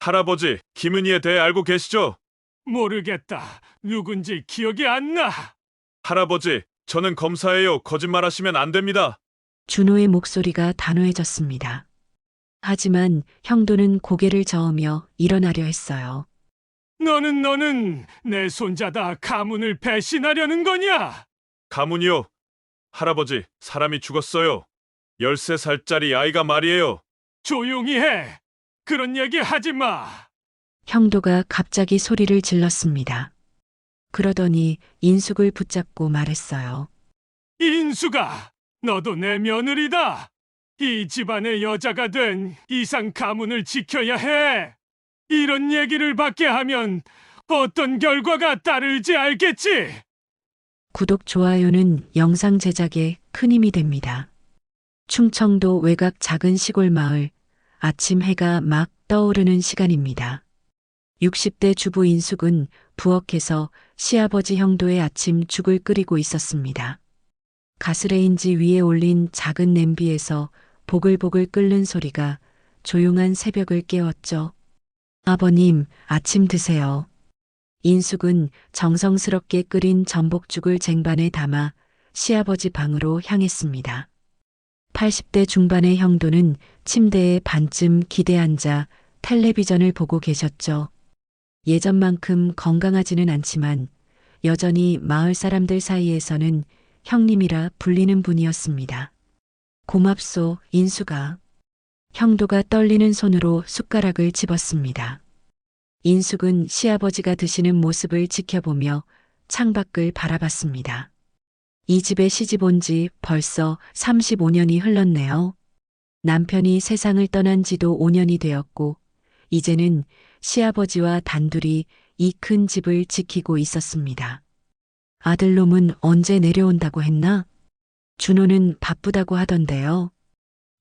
할아버지, 김은희에 대해 알고 계시죠? 모르겠다. 누군지 기억이 안 나. 할아버지, 저는 검사예요. 거짓말하시면 안 됩니다. 준호의 목소리가 단호해졌습니다. 하지만 형도는 고개를 저으며 일어나려 했어요. 너는 내 손자다 가문을 배신하려는 거냐? 가문이요. 할아버지, 사람이 죽었어요. 13살짜리 아이가 말이에요. 조용히 해. 그런 얘기 하지 마. 형도가 갑자기 소리를 질렀습니다. 그러더니 인숙을 붙잡고 말했어요. 인수가, 너도 내 며느리다. 이 집안의 여자가 된 이상 가문을 지켜야 해. 이런 얘기를 받게 하면 어떤 결과가 따를지 알겠지? 구독, 좋아요는 영상 제작에 큰 힘이 됩니다. 충청도 외곽 작은 시골 마을, 아침 해가 막 떠오르는 시간입니다. 60대 주부 인숙은 부엌에서 시아버지 형도의 아침 죽을 끓이고 있었습니다. 가스레인지 위에 올린 작은 냄비에서 보글보글 끓는 소리가 조용한 새벽을 깨웠죠. 아버님, 아침 드세요. 인숙은 정성스럽게 끓인 전복죽을 쟁반에 담아 시아버지 방으로 향했습니다. 80대 중반의 형도는 침대에 반쯤 기대 앉아 텔레비전을 보고 계셨죠. 예전만큼 건강하지는 않지만 여전히 마을 사람들 사이에서는 형님이라 불리는 분이었습니다. 고맙소, 인수가. 형도가 떨리는 손으로 숟가락을 집었습니다. 인숙은 시아버지가 드시는 모습을 지켜보며 창밖을 바라봤습니다. 이 집에 시집 온 지 벌써 35년이 흘렀네요. 남편이 세상을 떠난 지도 5년이 되었고, 이제는 시아버지와 단둘이 이 큰 집을 지키고 있었습니다. 아들놈은 언제 내려온다고 했나? 준호는 바쁘다고 하던데요.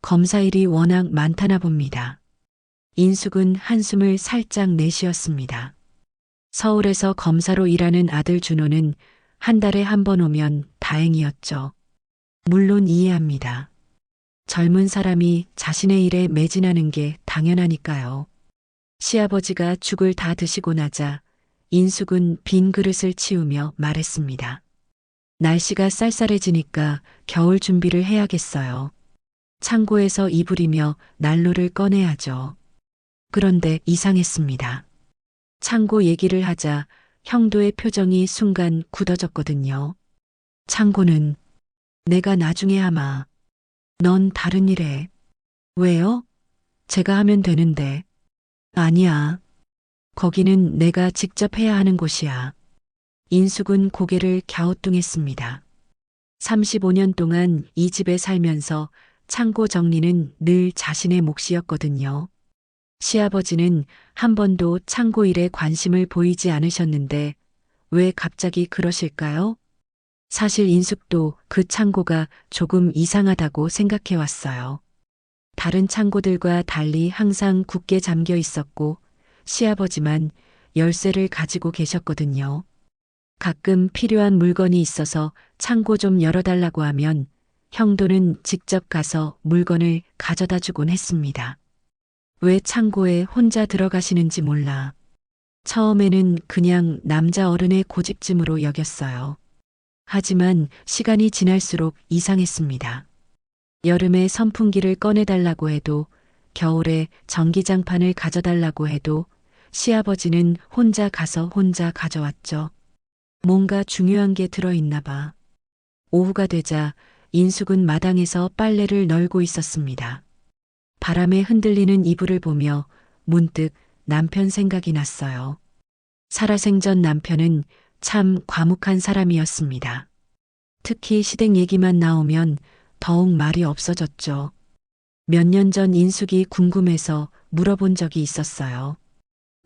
검사일이 워낙 많다나 봅니다. 인숙은 한숨을 살짝 내쉬었습니다. 서울에서 검사로 일하는 아들 준호는 한 달에 한 번 오면 다행이었죠. 물론 이해합니다. 젊은 사람이 자신의 일에 매진하는 게 당연하니까요. 시아버지가 죽을 다 드시고 나자 인숙은 빈 그릇을 치우며 말했습니다. 날씨가 쌀쌀해지니까 겨울 준비를 해야겠어요. 창고에서 이불이며 난로를 꺼내야죠. 그런데 이상했습니다. 창고 얘기를 하자 형도의 표정이 순간 굳어졌거든요. 창고는 내가 나중에 하마. 넌 다른 일 해. 왜요? 제가 하면 되는데. 아니야. 거기는 내가 직접 해야 하는 곳이야. 인숙은 고개를 갸우뚱했습니다. 35년 동안 이 집에 살면서 창고 정리는 늘 자신의 몫이었거든요. 시아버지는 한 번도 창고 일에 관심을 보이지 않으셨는데 왜 갑자기 그러실까요? 사실 인숙도 그 창고가 조금 이상하다고 생각해 왔어요. 다른 창고들과 달리 항상 굳게 잠겨 있었고 시아버지만 열쇠를 가지고 계셨거든요. 가끔 필요한 물건이 있어서 창고 좀 열어달라고 하면 형도는 직접 가서 물건을 가져다 주곤 했습니다. 왜 창고에 혼자 들어가시는지 몰라. 처음에는 그냥 남자 어른의 고집쯤으로 여겼어요. 하지만 시간이 지날수록 이상했습니다. 여름에 선풍기를 꺼내달라고 해도 겨울에 전기장판을 가져달라고 해도 시아버지는 혼자 가서 혼자 가져왔죠. 뭔가 중요한 게 들어있나 봐. 오후가 되자 인숙은 마당에서 빨래를 널고 있었습니다. 바람에 흔들리는 이불을 보며 문득 남편 생각이 났어요. 살아생전 남편은 참 과묵한 사람이었습니다. 특히 시댁 얘기만 나오면 더욱 말이 없어졌죠. 몇 년 전 인숙이 궁금해서 물어본 적이 있었어요.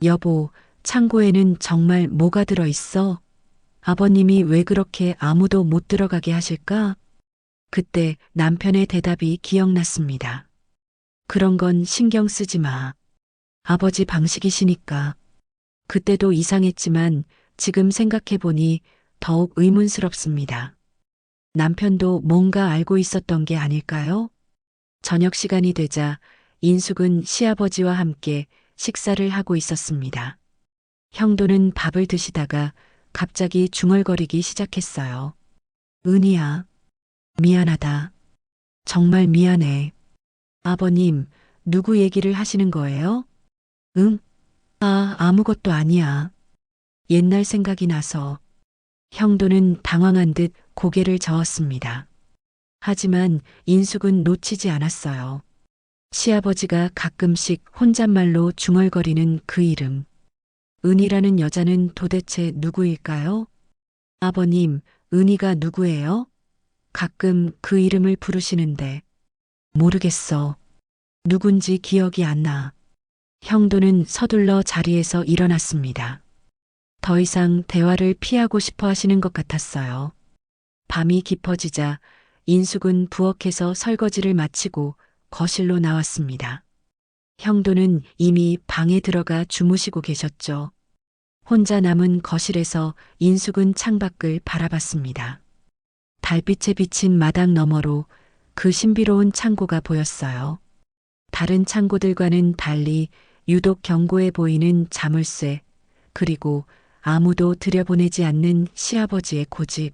여보, 창고에는 정말 뭐가 들어있어? 아버님이 왜 그렇게 아무도 못 들어가게 하실까? 그때 남편의 대답이 기억났습니다. 그런 건 신경 쓰지 마. 아버지 방식이시니까. 그때도 이상했지만 지금 생각해보니 더욱 의문스럽습니다. 남편도 뭔가 알고 있었던 게 아닐까요? 저녁 시간이 되자 인숙은 시아버지와 함께 식사를 하고 있었습니다. 형도는 밥을 드시다가 갑자기 중얼거리기 시작했어요. 은희야, 미안하다. 정말 미안해. 아버님, 누구 얘기를 하시는 거예요? 응? 아무것도 아니야. 옛날 생각이 나서. 형도는 당황한 듯 고개를 저었습니다. 하지만 인숙은 놓치지 않았어요. 시아버지가 가끔씩 혼잣말로 중얼거리는 그 이름. 은희라는 여자는 도대체 누구일까요? 아버님, 은희가 누구예요? 가끔 그 이름을 부르시는데. 모르겠어. 누군지 기억이 안 나. 형도는 서둘러 자리에서 일어났습니다. 더 이상 대화를 피하고 싶어 하시는 것 같았어요. 밤이 깊어지자 인숙은 부엌에서 설거지를 마치고 거실로 나왔습니다. 형도는 이미 방에 들어가 주무시고 계셨죠. 혼자 남은 거실에서 인숙은 창밖을 바라봤습니다. 달빛에 비친 마당 너머로 그 신비로운 창고가 보였어요. 다른 창고들과는 달리 유독 견고해 보이는 자물쇠, 그리고 아무도 들여보내지 않는 시아버지의 고집.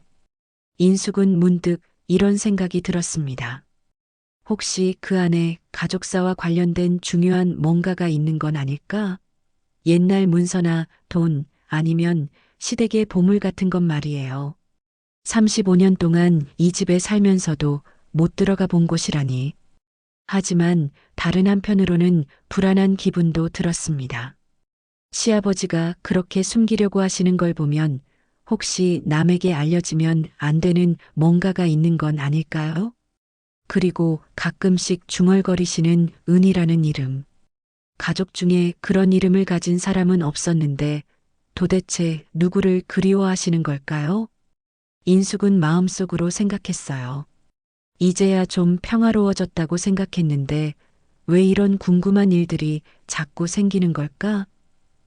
인숙은 문득 이런 생각이 들었습니다. 혹시 그 안에 가족사와 관련된 중요한 뭔가가 있는 건 아닐까? 옛날 문서나 돈, 아니면 시댁의 보물 같은 것 말이에요. 35년 동안 이 집에 살면서도 못 들어가 본 곳이라니. 하지만 다른 한편으로는 불안한 기분도 들었습니다. 시아버지가 그렇게 숨기려고 하시는 걸 보면 혹시 남에게 알려지면 안 되는 뭔가가 있는 건 아닐까요? 그리고 가끔씩 중얼거리시는 은이라는 이름. 가족 중에 그런 이름을 가진 사람은 없었는데 도대체 누구를 그리워하시는 걸까요? 인숙은 마음속으로 생각했어요. 이제야 좀 평화로워졌다고 생각했는데 왜 이런 궁금한 일들이 자꾸 생기는 걸까?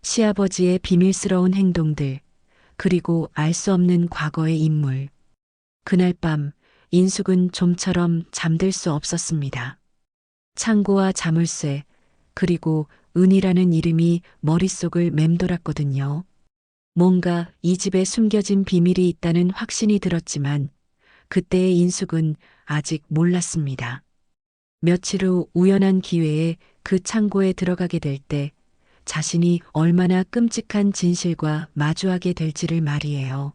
시아버지의 비밀스러운 행동들, 그리고 알 수 없는 과거의 인물. 그날 밤 인숙은 좀처럼 잠들 수 없었습니다. 창고와 자물쇠, 그리고 은이라는 이름이 머릿속을 맴돌았거든요. 뭔가 이 집에 숨겨진 비밀이 있다는 확신이 들었지만 그때의 인숙은 아직 몰랐습니다. 며칠 후 우연한 기회에 그 창고에 들어가게 될 때 자신이 얼마나 끔찍한 진실과 마주하게 될지를 말이에요.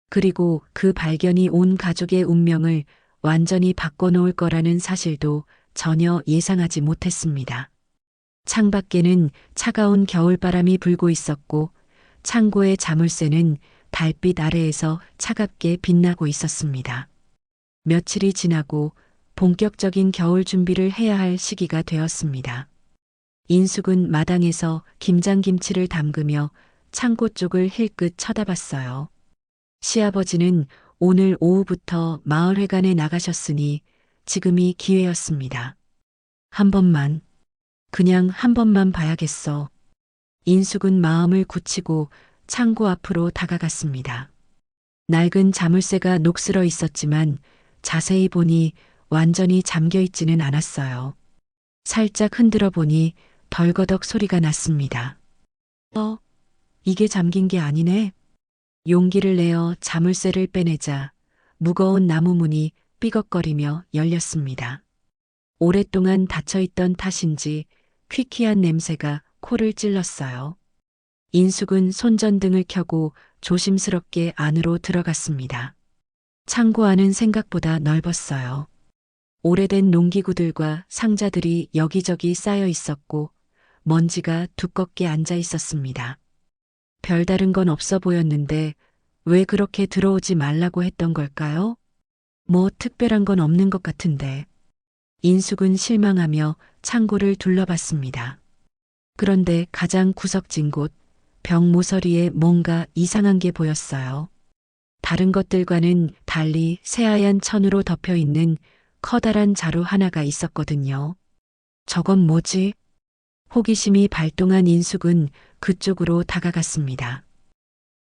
그리고 그 발견이 온 가족의 운명을 완전히 바꿔놓을 거라는 사실도 전혀 예상하지 못했습니다. 창밖에는 차가운 겨울바람이 불고 있었고 창고의 자물쇠는 달빛 아래에서 차갑게 빛나고 있었습니다. 며칠이 지나고 본격적인 겨울 준비를 해야 할 시기가 되었습니다. 인숙은 마당에서 김장김치를 담그며 창고 쪽을 힐끗 쳐다봤어요. 시아버지는 오늘 오후부터 마을회관에 나가셨으니 지금이 기회였습니다. 한 번만, 그냥 한 번만 봐야겠어. 인숙은 마음을 굳히고 창고 앞으로 다가갔습니다. 낡은 자물쇠가 녹슬어 있었지만 자세히 보니 완전히 잠겨 있지는 않았어요. 살짝 흔들어 보니 덜거덕 소리가 났습니다. 이게 잠긴 게 아니네. 용기를 내어 자물쇠를 빼내자 무거운 나무 문이 삐걱거리며 열렸습니다. 오랫동안 닫혀있던 탓인지 퀴퀴한 냄새가 코를 찔렀어요. 인숙은 손전등을 켜고 조심스럽게 안으로 들어갔습니다. 창고 안은 생각보다 넓었어요. 오래된 농기구들과 상자들이 여기저기 쌓여 있었고 먼지가 두껍게 앉아 있었습니다. 별다른 건 없어 보였는데 왜 그렇게 들어오지 말라고 했던 걸까요? 뭐 특별한 건 없는 것 같은데. 인숙은 실망하며 창고를 둘러봤습니다. 그런데 가장 구석진 곳, 벽 모서리에 뭔가 이상한 게 보였어요. 다른 것들과는 달리 새하얀 천으로 덮여 있는 커다란 자루 하나가 있었거든요. 저건 뭐지? 호기심이 발동한 인숙은 그쪽으로 다가갔습니다.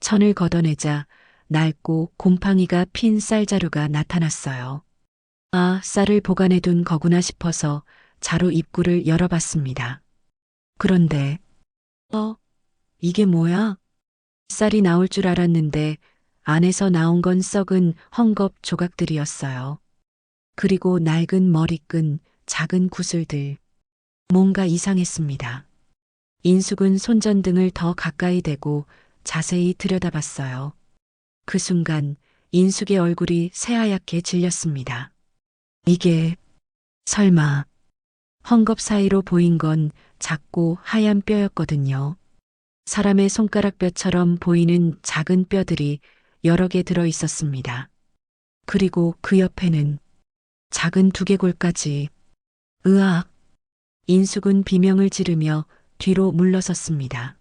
천을 걷어내자 낡고 곰팡이가 핀 쌀자루가 나타났어요. 쌀을 보관해둔 거구나 싶어서 자루 입구를 열어봤습니다. 그런데, 이게 뭐야? 쌀이 나올 줄 알았는데 안에서 나온 건 썩은 헝겊 조각들이었어요. 그리고 낡은 머리끈, 작은 구슬들. 뭔가 이상했습니다. 인숙은 손전등을 더 가까이 대고 자세히 들여다봤어요. 그 순간 인숙의 얼굴이 새하얗게 질렸습니다. 이게 설마 헝겊 사이로 보인 건 작고 하얀 뼈였거든요. 사람의 손가락 뼈처럼 보이는 작은 뼈들이 여러 개 들어 있었습니다. 그리고 그 옆에는 작은 두개골까지. 으악! 인숙은 비명을 지르며 뒤로 물러섰습니다.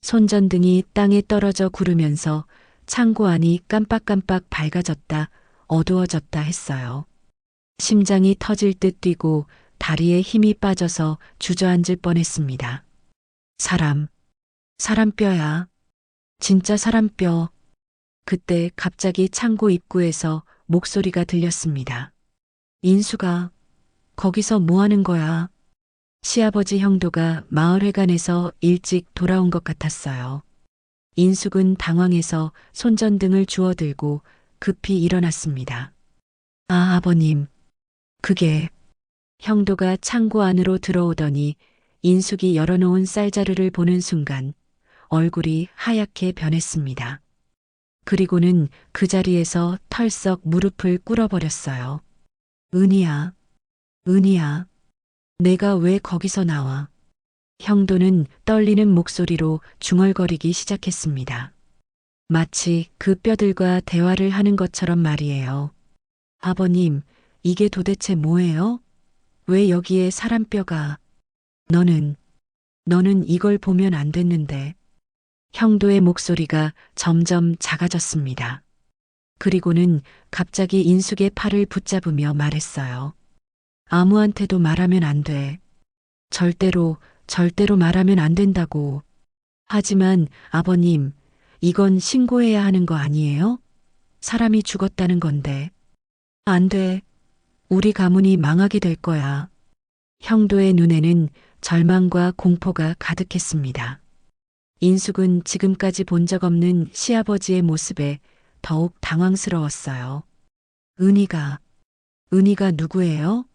손전등이 땅에 떨어져 구르면서 창고 안이 깜빡깜빡 밝아졌다, 어두워졌다 했어요. 심장이 터질 듯 뛰고 다리에 힘이 빠져서 주저앉을 뻔했습니다. 사람 뼈야. 진짜 사람 뼈. 그때 갑자기 창고 입구에서 목소리가 들렸습니다. 인수가 거기서 뭐 하는 거야? 시아버지 형도가 마을회관에서 일찍 돌아온 것 같았어요. 인숙은 당황해서 손전등을 주워들고 급히 일어났습니다. 아, 아버님. 그게 형도가 창고 안으로 들어오더니 인숙이 열어놓은 쌀자루를 보는 순간 얼굴이 하얗게 변했습니다. 그리고는 그 자리에서 털썩 무릎을 꿇어버렸어요. 은희야, 은희야, 내가 왜 거기서 나와? 형도는 떨리는 목소리로 중얼거리기 시작했습니다. 마치 그 뼈들과 대화를 하는 것처럼 말이에요. 아버님, 이게 도대체 뭐예요? 왜 여기에 사람 뼈가? 너는 이걸 보면 안 됐는데. 형도의 목소리가 점점 작아졌습니다. 그리고는 갑자기 인숙의 팔을 붙잡으며 말했어요. 아무한테도 말하면 안 돼. 절대로 말하면 안 된다고. 하지만 아버님, 이건 신고해야 하는 거 아니에요? 사람이 죽었다는 건데. 안 돼. 우리 가문이 망하게 될 거야. 형도의 눈에는 절망과 공포가 가득했습니다. 인숙은 지금까지 본 적 없는 시아버지의 모습에 더욱 당황스러웠어요. 은희가 누구예요?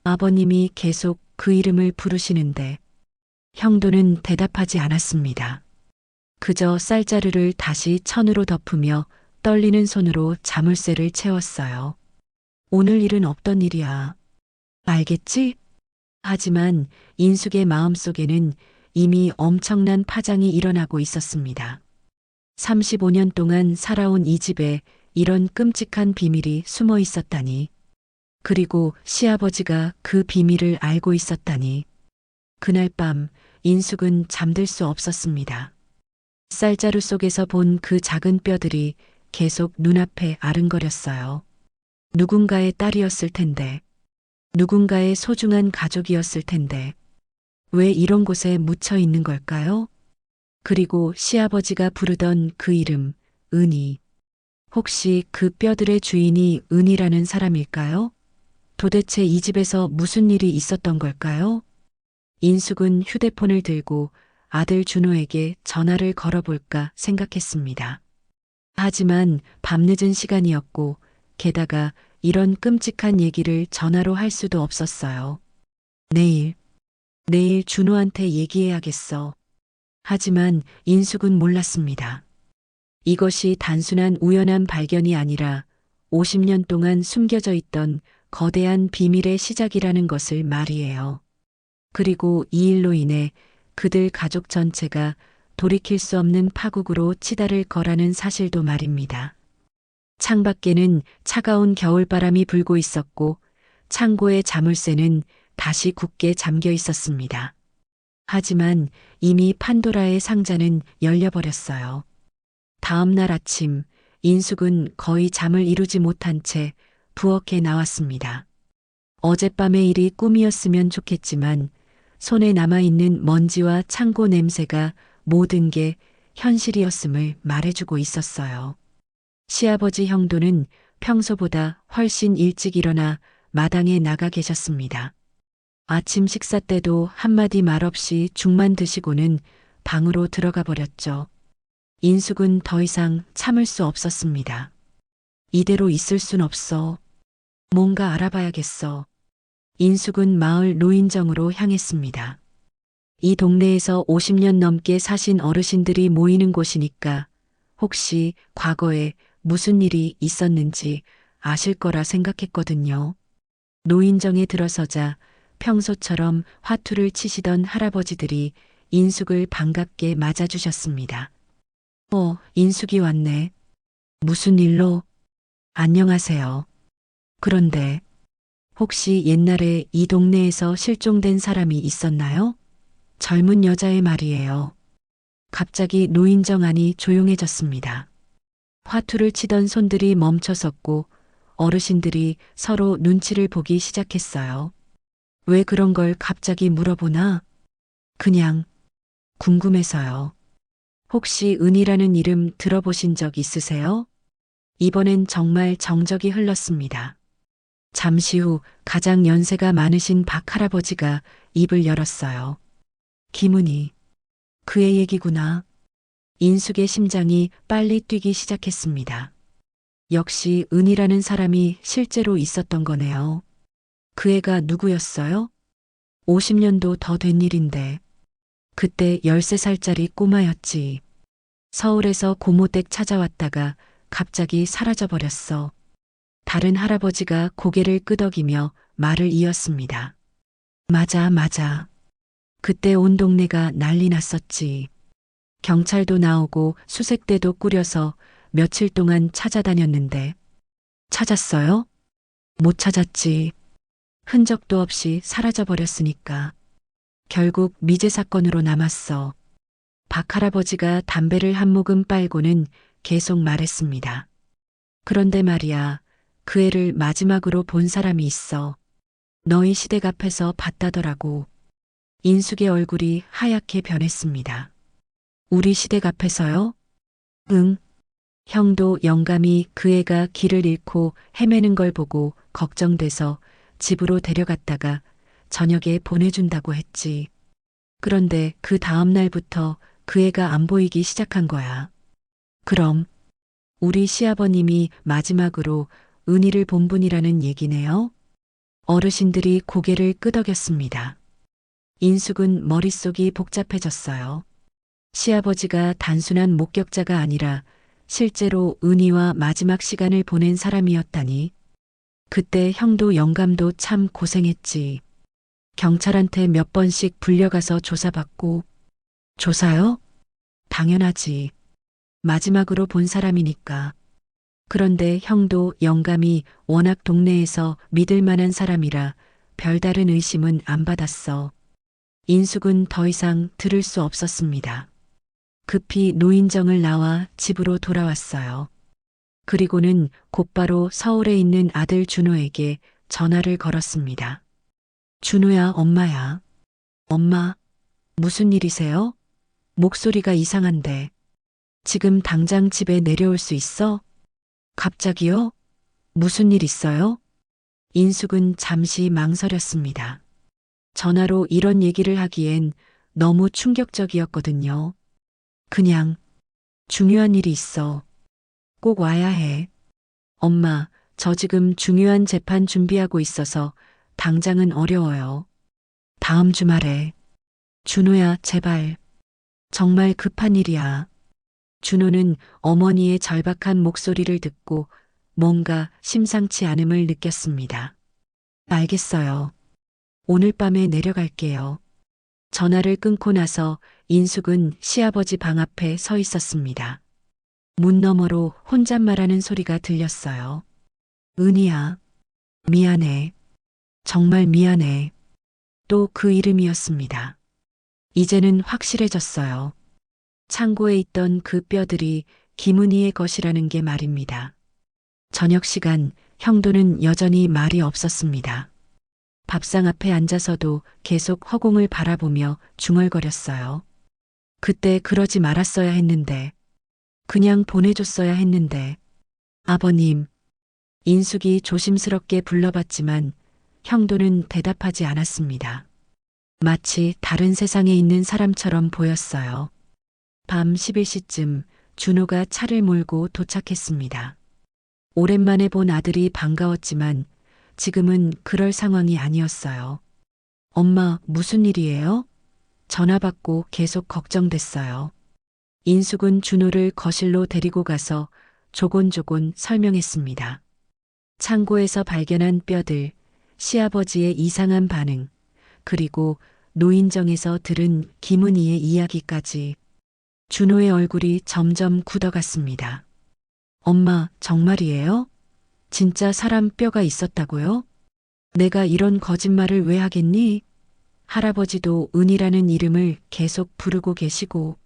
아버님이 계속 그 이름을 부르시는데. 형도는 대답하지 않았습니다. 그저 쌀자루를 다시 천으로 덮으며 떨리는 손으로 자물쇠를 채웠어요. 오늘 일은 없던 일이야. 알겠지? 하지만 인숙의 마음속에는 이미 엄청난 파장이 일어나고 있었습니다. 35년 동안 살아온 이 집에 이런 끔찍한 비밀이 숨어 있었다니. 그리고 시아버지가 그 비밀을 알고 있었다니. 그날 밤 인숙은 잠들 수 없었습니다. 쌀자루 속에서 본 그 작은 뼈들이 계속 눈앞에 아른거렸어요. 누군가의 딸이었을 텐데. 누군가의 소중한 가족이었을 텐데. 왜 이런 곳에 묻혀 있는 걸까요? 그리고 시아버지가 부르던 그 이름, 은희. 혹시 그 뼈들의 주인이 은희라는 사람일까요? 도대체 이 집에서 무슨 일이 있었던 걸까요? 인숙은 휴대폰을 들고 아들 준호에게 전화를 걸어볼까 생각했습니다. 하지만 밤늦은 시간이었고 게다가 이런 끔찍한 얘기를 전화로 할 수도 없었어요. 내일 준호한테 얘기해야겠어. 하지만 인숙은 몰랐습니다. 이것이 단순한 우연한 발견이 아니라 50년 동안 숨겨져 있던 거대한 비밀의 시작이라는 것을 말이에요. 그리고 이 일로 인해 그들 가족 전체가 돌이킬 수 없는 파국으로 치달을 거라는 사실도 말입니다. 창밖에는 차가운 겨울바람이 불고 있었고 창고의 자물쇠는 다시 굳게 잠겨 있었습니다. 하지만 이미 판도라의 상자는 열려버렸어요. 다음 날 아침 인숙은 거의 잠을 이루지 못한 채 부엌에 나왔습니다. 어젯밤의 일이 꿈이었으면 좋겠지만 손에 남아있는 먼지와 창고 냄새가 모든 게 현실이었음을 말해주고 있었어요. 시아버지 형도는 평소보다 훨씬 일찍 일어나 마당에 나가 계셨습니다. 아침 식사 때도 한마디 말 없이 죽만 드시고는 방으로 들어가 버렸죠. 인숙은 더 이상 참을 수 없었습니다. 이대로 있을 순 없어. 뭔가 알아봐야겠어. 인숙은 마을 노인정으로 향했습니다. 이 동네에서 50년 넘게 사신 어르신들이 모이는 곳이니까 혹시 과거에 무슨 일이 있었는지 아실 거라 생각했거든요. 노인정에 들어서자 평소처럼 화투를 치시던 할아버지들이 인숙을 반갑게 맞아주셨습니다. 인숙이 왔네. 무슨 일로? 안녕하세요. 그런데 혹시 옛날에 이 동네에서 실종된 사람이 있었나요? 젊은 여자의 말이에요. 갑자기 노인정 안이 조용해졌습니다. 화투를 치던 손들이 멈춰섰고 어르신들이 서로 눈치를 보기 시작했어요. 왜 그런 걸 갑자기 물어보나? 그냥 궁금해서요. 혹시 은이라는 이름 들어보신 적 있으세요? 이번엔 정말 정적이 흘렀습니다. 잠시 후 가장 연세가 많으신 박 할아버지가 입을 열었어요. 김은희. 그의 얘기구나. 인숙의 심장이 빨리 뛰기 시작했습니다. 역시 은이라는 사람이 실제로 있었던 거네요. 그 애가 누구였어요? 50년도 더 된 일인데. 그때 13살짜리 꼬마였지. 서울에서 고모댁 찾아왔다가 갑자기 사라져버렸어. 다른 할아버지가 고개를 끄덕이며 말을 이었습니다. 맞아. 그때 온 동네가 난리 났었지. 경찰도 나오고 수색대도 꾸려서 며칠 동안 찾아다녔는데. 찾았어요? 못 찾았지. 흔적도 없이 사라져버렸으니까. 결국 미제 사건으로 남았어. 박 할아버지가 담배를 한 모금 빨고는 계속 말했습니다. 그런데 말이야, 그 애를 마지막으로 본 사람이 있어. 너희 시댁 앞에서 봤다더라고. 인숙의 얼굴이 하얗게 변했습니다. 우리 시댁 앞에서요? 응. 형도 영감이 그 애가 길을 잃고 헤매는 걸 보고 걱정돼서 집으로 데려갔다가 저녁에 보내준다고 했지. 그런데 그 다음 날부터 그 애가 안 보이기 시작한 거야. 그럼 우리 시아버님이 마지막으로 은희를 본 분이라는 얘기네요. 어르신들이 고개를 끄덕였습니다. 인숙은 머릿속이 복잡해졌어요. 시아버지가 단순한 목격자가 아니라 실제로 은희와 마지막 시간을 보낸 사람이었다니. 그때 형도 영감도 참 고생했지. 경찰한테 몇 번씩 불려가서 조사받고. 조사요? 당연하지. 마지막으로 본 사람이니까. 그런데 형도 영감이 워낙 동네에서 믿을 만한 사람이라 별다른 의심은 안 받았어. 인숙은 더 이상 들을 수 없었습니다. 급히 노인정을 나와 집으로 돌아왔어요. 그리고는 곧바로 서울에 있는 아들 준호에게 전화를 걸었습니다. 준호야, 엄마야. 엄마, 무슨 일이세요? 목소리가 이상한데. 지금 당장 집에 내려올 수 있어? 갑자기요? 무슨 일 있어요? 인숙은 잠시 망설였습니다. 전화로 이런 얘기를 하기엔 너무 충격적이었거든요. 그냥 중요한 일이 있어. 꼭 와야 해. 엄마, 저 지금 중요한 재판 준비하고 있어서 당장은 어려워요. 다음 주말에. 준호야, 제발. 정말 급한 일이야. 준호는 어머니의 절박한 목소리를 듣고 뭔가 심상치 않음을 느꼈습니다. 알겠어요. 오늘 밤에 내려갈게요. 전화를 끊고 나서 인숙은 시아버지 방 앞에 서 있었습니다. 문 너머로 혼잣말하는 소리가 들렸어요. 은희야, 미안해. 정말 미안해. 또 그 이름이었습니다. 이제는 확실해졌어요. 창고에 있던 그 뼈들이 김은희의 것이라는 게 말입니다. 저녁 시간 형도는 여전히 말이 없었습니다. 밥상 앞에 앉아서도 계속 허공을 바라보며 중얼거렸어요. 그때 그러지 말았어야 했는데, 그냥 보내줬어야 했는데. 아버님, 인숙이 조심스럽게 불러봤지만 형도는 대답하지 않았습니다. 마치 다른 세상에 있는 사람처럼 보였어요. 밤 11시쯤 준호가 차를 몰고 도착했습니다. 오랜만에 본 아들이 반가웠지만 지금은 그럴 상황이 아니었어요. 엄마, 무슨 일이에요? 전화 받고 계속 걱정됐어요. 인숙은 준호를 거실로 데리고 가서 조곤조곤 설명했습니다. 창고에서 발견한 뼈들, 시아버지의 이상한 반응, 그리고 노인정에서 들은 김은희의 이야기까지. 준호의 얼굴이 점점 굳어갔습니다. 엄마, 정말이에요? 진짜 사람 뼈가 있었다고요? 내가 이런 거짓말을 왜 하겠니? 할아버지도 은이라는 이름을 계속 부르고 계시고.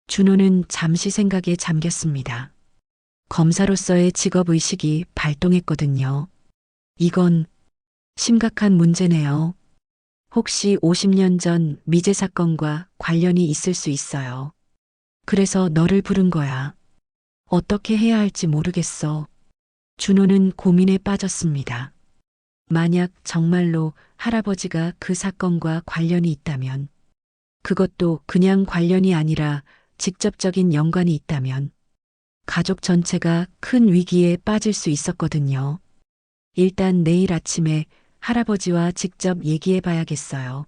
준호는 잠시 생각에 잠겼습니다. 검사로서의 직업의식이 발동했거든요. 이건 심각한 문제네요. 혹시 50년 전 미제 사건과 관련이 있을 수 있어요. 그래서 너를 부른 거야. 어떻게 해야 할지 모르겠어. 준호는 고민에 빠졌습니다. 만약 정말로 할아버지가 그 사건과 관련이 있다면, 그것도 그냥 관련이 아니라 직접적인 연관이 있다면, 가족 전체가 큰 위기에 빠질 수 있었거든요. 일단 내일 아침에 할아버지와 직접 얘기해 봐야겠어요.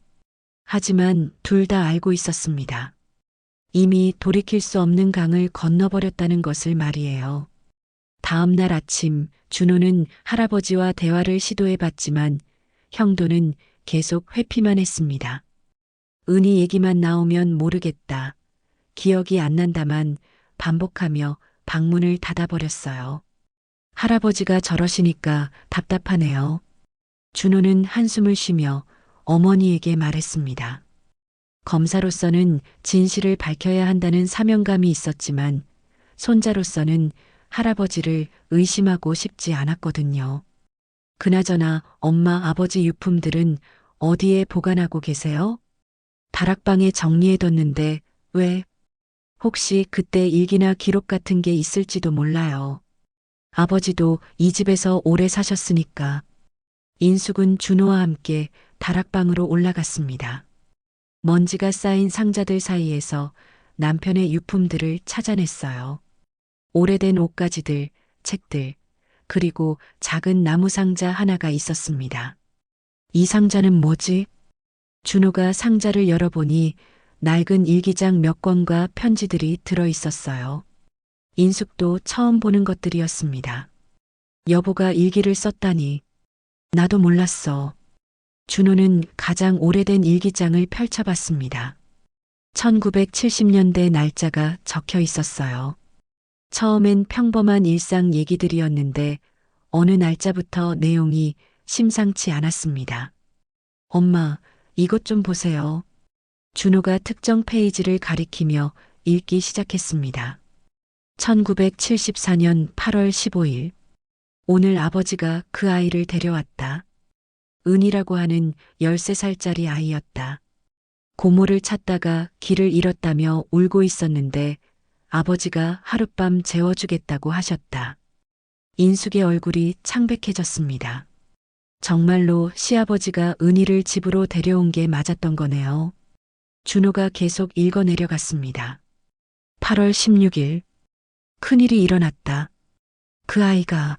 하지만 둘 다 알고 있었습니다. 이미 돌이킬 수 없는 강을 건너버렸다는 것을 말이에요. 다음 날 아침 준호는 할아버지와 대화를 시도해 봤지만 형도는 계속 회피만 했습니다. 은희 얘기만 나오면 모르겠다. 기억이 안 난다만 반복하며 방문을 닫아버렸어요. 할아버지가 저러시니까 답답하네요. 준호는 한숨을 쉬며 어머니에게 말했습니다. 검사로서는 진실을 밝혀야 한다는 사명감이 있었지만 손자로서는 할아버지를 의심하고 싶지 않았거든요. 그나저나 엄마 아버지 유품들은 어디에 보관하고 계세요? 다락방에 정리해뒀는데 왜? 혹시 그때 일기나 기록 같은 게 있을지도 몰라요. 아버지도 이 집에서 오래 사셨으니까. 인숙은 준호와 함께 다락방으로 올라갔습니다. 먼지가 쌓인 상자들 사이에서 남편의 유품들을 찾아냈어요. 오래된 옷가지들, 책들, 그리고 작은 나무 상자 하나가 있었습니다. 이 상자는 뭐지? 준호가 상자를 열어보니 낡은 일기장 몇 권과 편지들이 들어 있었어요. 인숙도 처음 보는 것들이었습니다. 여보가 일기를 썼다니. 나도 몰랐어. 준호는 가장 오래된 일기장을 펼쳐봤습니다. 1970년대 날짜가 적혀 있었어요. 처음엔 평범한 일상 얘기들이었는데 어느 날짜부터 내용이 심상치 않았습니다. 엄마, 이것 좀 보세요. 준호가 특정 페이지를 가리키며 읽기 시작했습니다. 1974년 8월 15일. 오늘 아버지가 그 아이를 데려왔다. 은이라고 하는 13살짜리 아이였다. 고모를 찾다가 길을 잃었다며 울고 있었는데 아버지가 하룻밤 재워주겠다고 하셨다. 인숙의 얼굴이 창백해졌습니다. 정말로 시아버지가 은이를 집으로 데려온 게 맞았던 거네요. 준호가 계속 읽어내려갔습니다. 8월 16일. 큰일이 일어났다. 그 아이가,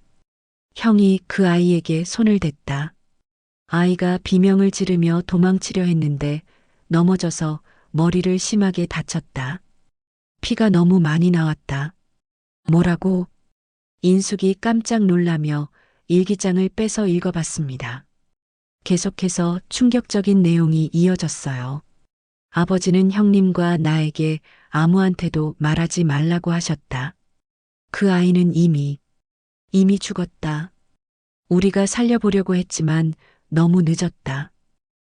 형이 그 아이에게 손을 댔다. 아이가 비명을 지르며 도망치려 했는데 넘어져서 머리를 심하게 다쳤다. 피가 너무 많이 나왔다. 뭐라고? 인숙이 깜짝 놀라며 일기장을 빼서 읽어봤습니다. 계속해서 충격적인 내용이 이어졌어요. 아버지는 형님과 나에게 아무한테도 말하지 말라고 하셨다. 그 아이는 이미 죽었다. 우리가 살려보려고 했지만 너무 늦었다.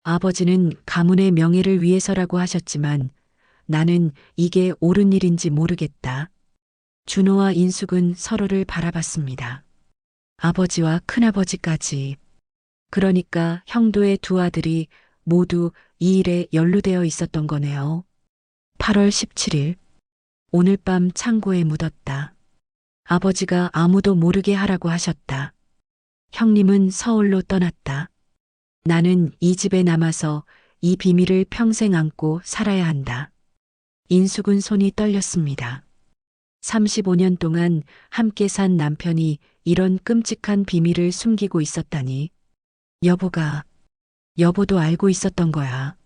아버지는 가문의 명예를 위해서라고 하셨지만 나는 이게 옳은 일인지 모르겠다. 준호와 인숙은 서로를 바라봤습니다. 아버지와 큰아버지까지. 그러니까 형도의 두 아들이 모두 이 일에 연루되어 있었던 거네요. 8월 17일. 오늘 밤 창고에 묻었다. 아버지가 아무도 모르게 하라고 하셨다. 형님은 서울로 떠났다. 나는 이 집에 남아서 이 비밀을 평생 안고 살아야 한다. 인숙은 손이 떨렸습니다. 35년 동안 함께 산 남편이 이런 끔찍한 비밀을 숨기고 있었다니. 여보도 알고 있었던 거야.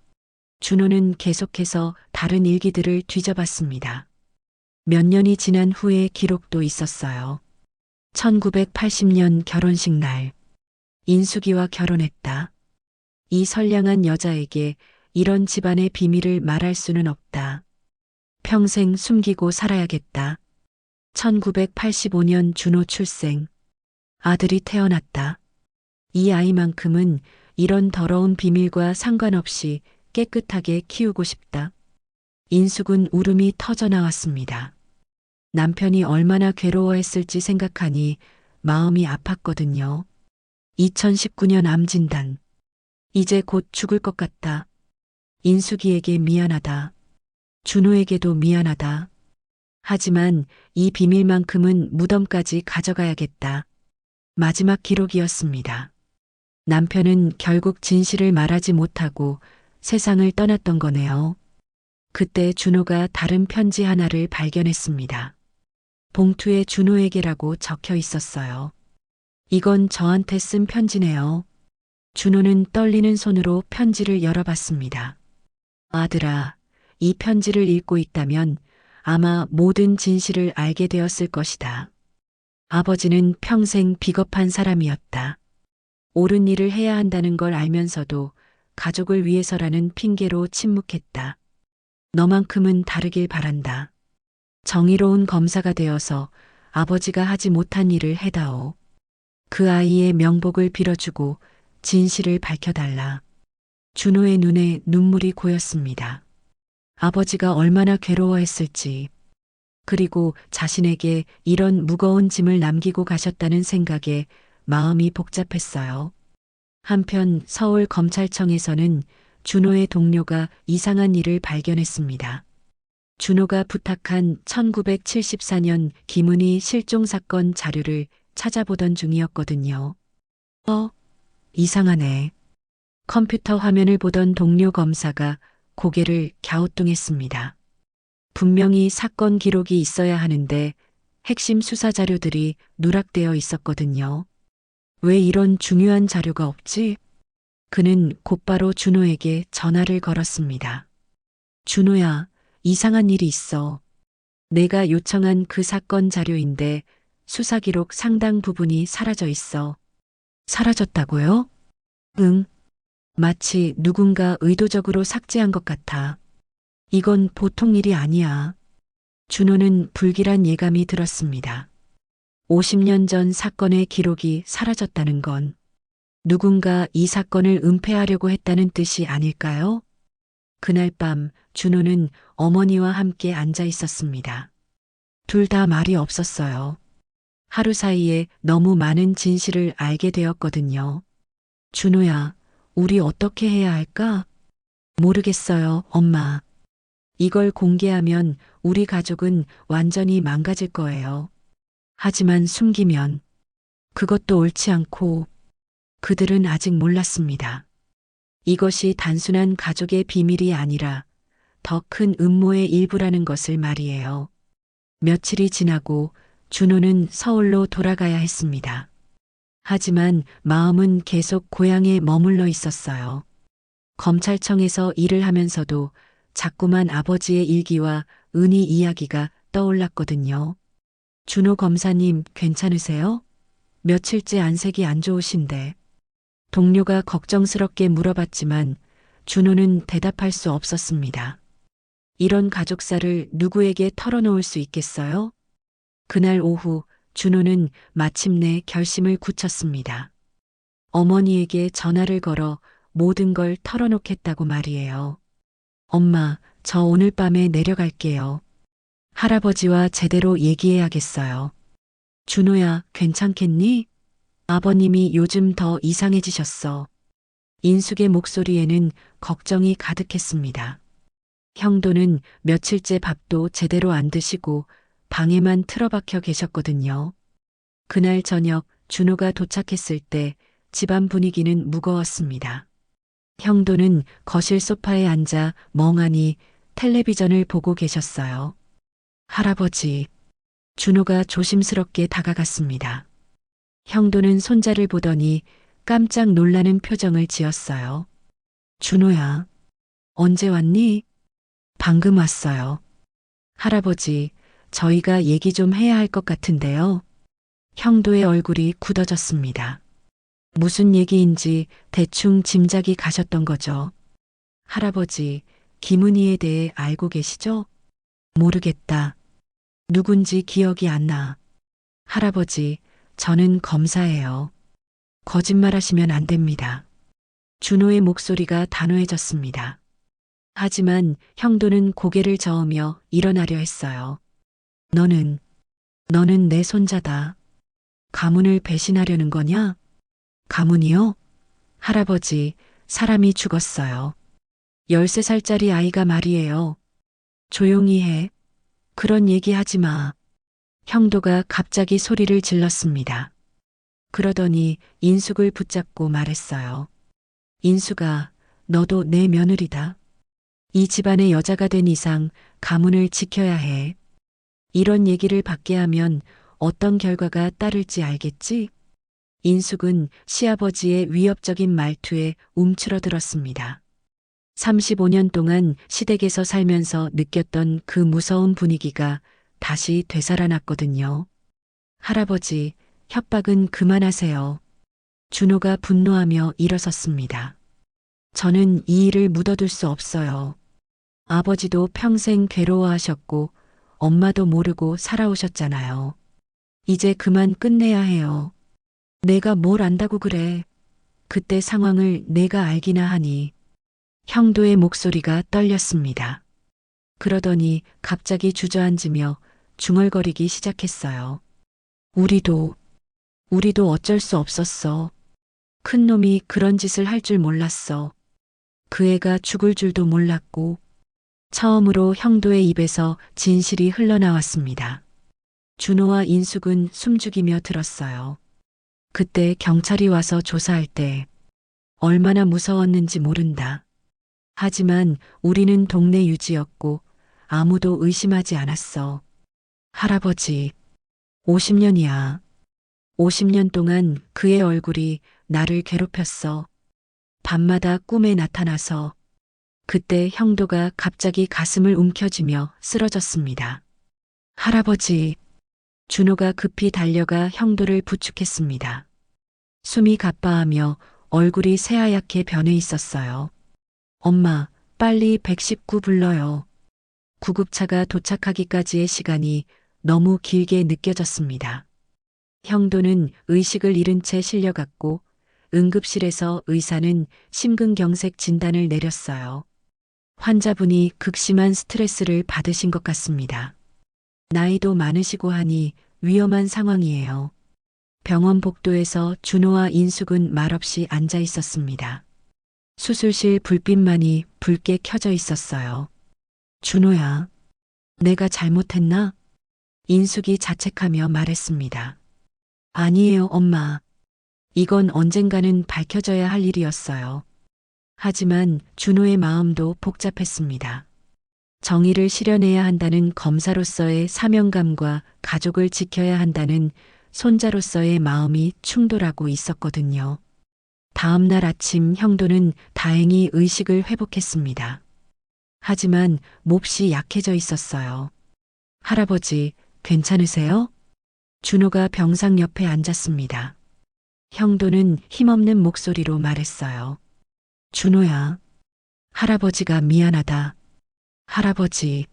준호는 계속해서 다른 일기들을 뒤져봤습니다. 몇 년이 지난 후에 기록도 있었어요. 1980년 결혼식 날. 인숙이와 결혼했다. 이 선량한 여자에게 이런 집안의 비밀을 말할 수는 없다. 평생 숨기고 살아야겠다. 1985년 준호 출생. 아들이 태어났다. 이 아이만큼은 이런 더러운 비밀과 상관없이 깨끗하게 키우고 싶다. 인숙은 울음이 터져 나왔습니다. 남편이 얼마나 괴로워했을지 생각하니 마음이 아팠거든요. 2019년 암 진단. 이제 곧 죽을 것 같다. 인숙이에게 미안하다. 준호에게도 미안하다. 하지만 이 비밀만큼은 무덤까지 가져가야겠다. 마지막 기록이었습니다. 남편은 결국 진실을 말하지 못하고 세상을 떠났던 거네요. 그때 준호가 다른 편지 하나를 발견했습니다. 봉투에 준호에게라고 적혀 있었어요. 이건 저한테 쓴 편지네요. 준호는 떨리는 손으로 편지를 열어봤습니다. 아들아, 이 편지를 읽고 있다면 아마 모든 진실을 알게 되었을 것이다. 아버지는 평생 비겁한 사람이었다. 옳은 일을 해야 한다는 걸 알면서도 가족을 위해서라는 핑계로 침묵했다. 너만큼은 다르길 바란다. 정의로운 검사가 되어서 아버지가 하지 못한 일을 해다오. 그 아이의 명복을 빌어주고 진실을 밝혀달라. 준호의 눈에 눈물이 고였습니다. 아버지가 얼마나 괴로워했을지, 그리고 자신에게 이런 무거운 짐을 남기고 가셨다는 생각에 마음이 복잡했어요. 한편 서울 검찰청에서는 준호의 동료가 이상한 일을 발견했습니다. 준호가 부탁한 1974년 김은희 실종 사건 자료를 찾아보던 중이었거든요. 이상하네. 컴퓨터 화면을 보던 동료 검사가 고개를 갸우뚱했습니다. 분명히 사건 기록이 있어야 하는데 핵심 수사 자료들이 누락되어 있었거든요. 왜 이런 중요한 자료가 없지? 그는 곧바로 준호에게 전화를 걸었습니다. 준호야, 이상한 일이 있어. 내가 요청한 그 사건 자료인데 수사 기록 상당 부분이 사라져 있어. 사라졌다고요? 응. 마치 누군가 의도적으로 삭제한 것 같아. 이건 보통 일이 아니야. 준호는 불길한 예감이 들었습니다. 50년 전 사건의 기록이 사라졌다는 건 누군가 이 사건을 은폐하려고 했다는 뜻이 아닐까요? 그날 밤 준호는 어머니와 함께 앉아 있었습니다. 둘 다 말이 없었어요. 하루 사이에 너무 많은 진실을 알게 되었거든요. 준호야, 우리 어떻게 해야 할까? 모르겠어요, 엄마. 이걸 공개하면 우리 가족은 완전히 망가질 거예요. 하지만 숨기면 그것도 옳지 않고 그들은 아직 몰랐습니다. 이것이 단순한 가족의 비밀이 아니라 더 큰 음모의 일부라는 것을 말이에요. 며칠이 지나고 준호는 서울로 돌아가야 했습니다. 하지만 마음은 계속 고향에 머물러 있었어요. 검찰청에서 일을 하면서도 자꾸만 아버지의 일기와 은희 이야기가 떠올랐거든요. 준호 검사님 괜찮으세요? 며칠째 안색이 안 좋으신데. 동료가 걱정스럽게 물어봤지만 준호는 대답할 수 없었습니다. 이런 가족사를 누구에게 털어놓을 수 있겠어요? 그날 오후 준호는 마침내 결심을 굳혔습니다. 어머니에게 전화를 걸어 모든 걸 털어놓겠다고 말이에요. 엄마, 저 오늘 밤에 내려갈게요. 할아버지와 제대로 얘기해야겠어요. 준호야, 괜찮겠니? 아버님이 요즘 더 이상해지셨어. 인숙의 목소리에는 걱정이 가득했습니다. 형도는 며칠째 밥도 제대로 안 드시고 방에만 틀어박혀 계셨거든요. 그날 저녁 준호가 도착했을 때 집안 분위기는 무거웠습니다. 형도는 거실 소파에 앉아 멍하니 텔레비전을 보고 계셨어요. 할아버지, 준호가 조심스럽게 다가갔습니다. 형도는 손자를 보더니 깜짝 놀라는 표정을 지었어요. 준호야, 언제 왔니? 방금 왔어요. 할아버지, 저희가 얘기 좀 해야 할 것 같은데요. 형도의 얼굴이 굳어졌습니다. 무슨 얘기인지 대충 짐작이 가셨던 거죠. 할아버지, 김은희에 대해 알고 계시죠? 모르겠다. 누군지 기억이 안 나. 할아버지, 저는 검사예요. 거짓말하시면 안 됩니다. 준호의 목소리가 단호해졌습니다. 하지만 형도는 고개를 저으며 일어나려 했어요. 너는 내 손자다. 가문을 배신하려는 거냐? 가문이요? 할아버지, 사람이 죽었어요. 13살짜리 아이가 말이에요. 조용히 해. 그런 얘기 하지 마. 형도가 갑자기 소리를 질렀습니다. 그러더니 인숙을 붙잡고 말했어요. 인숙아, 너도 내 며느리다. 이 집안의 여자가 된 이상 가문을 지켜야 해. 이런 얘기를 받게 하면 어떤 결과가 따를지 알겠지? 인숙은 시아버지의 위협적인 말투에 움츠러들었습니다. 35년 동안 시댁에서 살면서 느꼈던 그 무서운 분위기가 다시 되살아났거든요. 할아버지, 협박은 그만하세요. 준호가 분노하며 일어섰습니다. 저는 이 일을 묻어둘 수 없어요. 아버지도 평생 괴로워하셨고 엄마도 모르고 살아오셨잖아요. 이제 그만 끝내야 해요. 내가 뭘 안다고 그래. 그때 상황을 내가 알기나 하니. 형도의 목소리가 떨렸습니다. 그러더니 갑자기 주저앉으며 중얼거리기 시작했어요. 우리도 어쩔 수 없었어. 큰 놈이 그런 짓을 할 줄 몰랐어. 그 애가 죽을 줄도 몰랐고. 처음으로 형도의 입에서 진실이 흘러나왔습니다. 준호와 인숙은 숨죽이며 들었어요. 그때 경찰이 와서 조사할 때 얼마나 무서웠는지 모른다. 하지만 우리는 동네 유지였고 아무도 의심하지 않았어. 할아버지, 50년이야. 50년 동안 그의 얼굴이 나를 괴롭혔어. 밤마다 꿈에 나타나서. 그때 형도가 갑자기 가슴을 움켜쥐며 쓰러졌습니다. 할아버지, 준호가 급히 달려가 형도를 부축했습니다. 숨이 가빠하며 얼굴이 새하얗게 변해 있었어요. 엄마, 빨리 119 불러요. 구급차가 도착하기까지의 시간이 너무 길게 느껴졌습니다. 형도는 의식을 잃은 채 실려갔고 응급실에서 의사는 심근경색 진단을 내렸어요. 환자분이 극심한 스트레스를 받으신 것 같습니다. 나이도 많으시고 하니 위험한 상황이에요. 병원 복도에서 준호와 인숙은 말없이 앉아 있었습니다. 수술실 불빛만이 붉게 켜져 있었어요. 준호야, 내가 잘못했나? 인숙이 자책하며 말했습니다. 아니에요, 엄마. 이건 언젠가는 밝혀져야 할 일이었어요. 하지만 준호의 마음도 복잡했습니다. 정의를 실현해야 한다는 검사로서의 사명감과 가족을 지켜야 한다는 손자로서의 마음이 충돌하고 있었거든요. 다음 날 아침 형도는 다행히 의식을 회복했습니다. 하지만 몹시 약해져 있었어요. 할아버지, 괜찮으세요? 준호가 병상 옆에 앉았습니다. 형도는 힘없는 목소리로 말했어요. 준호야, 할아버지가 미안하다. 할아버지,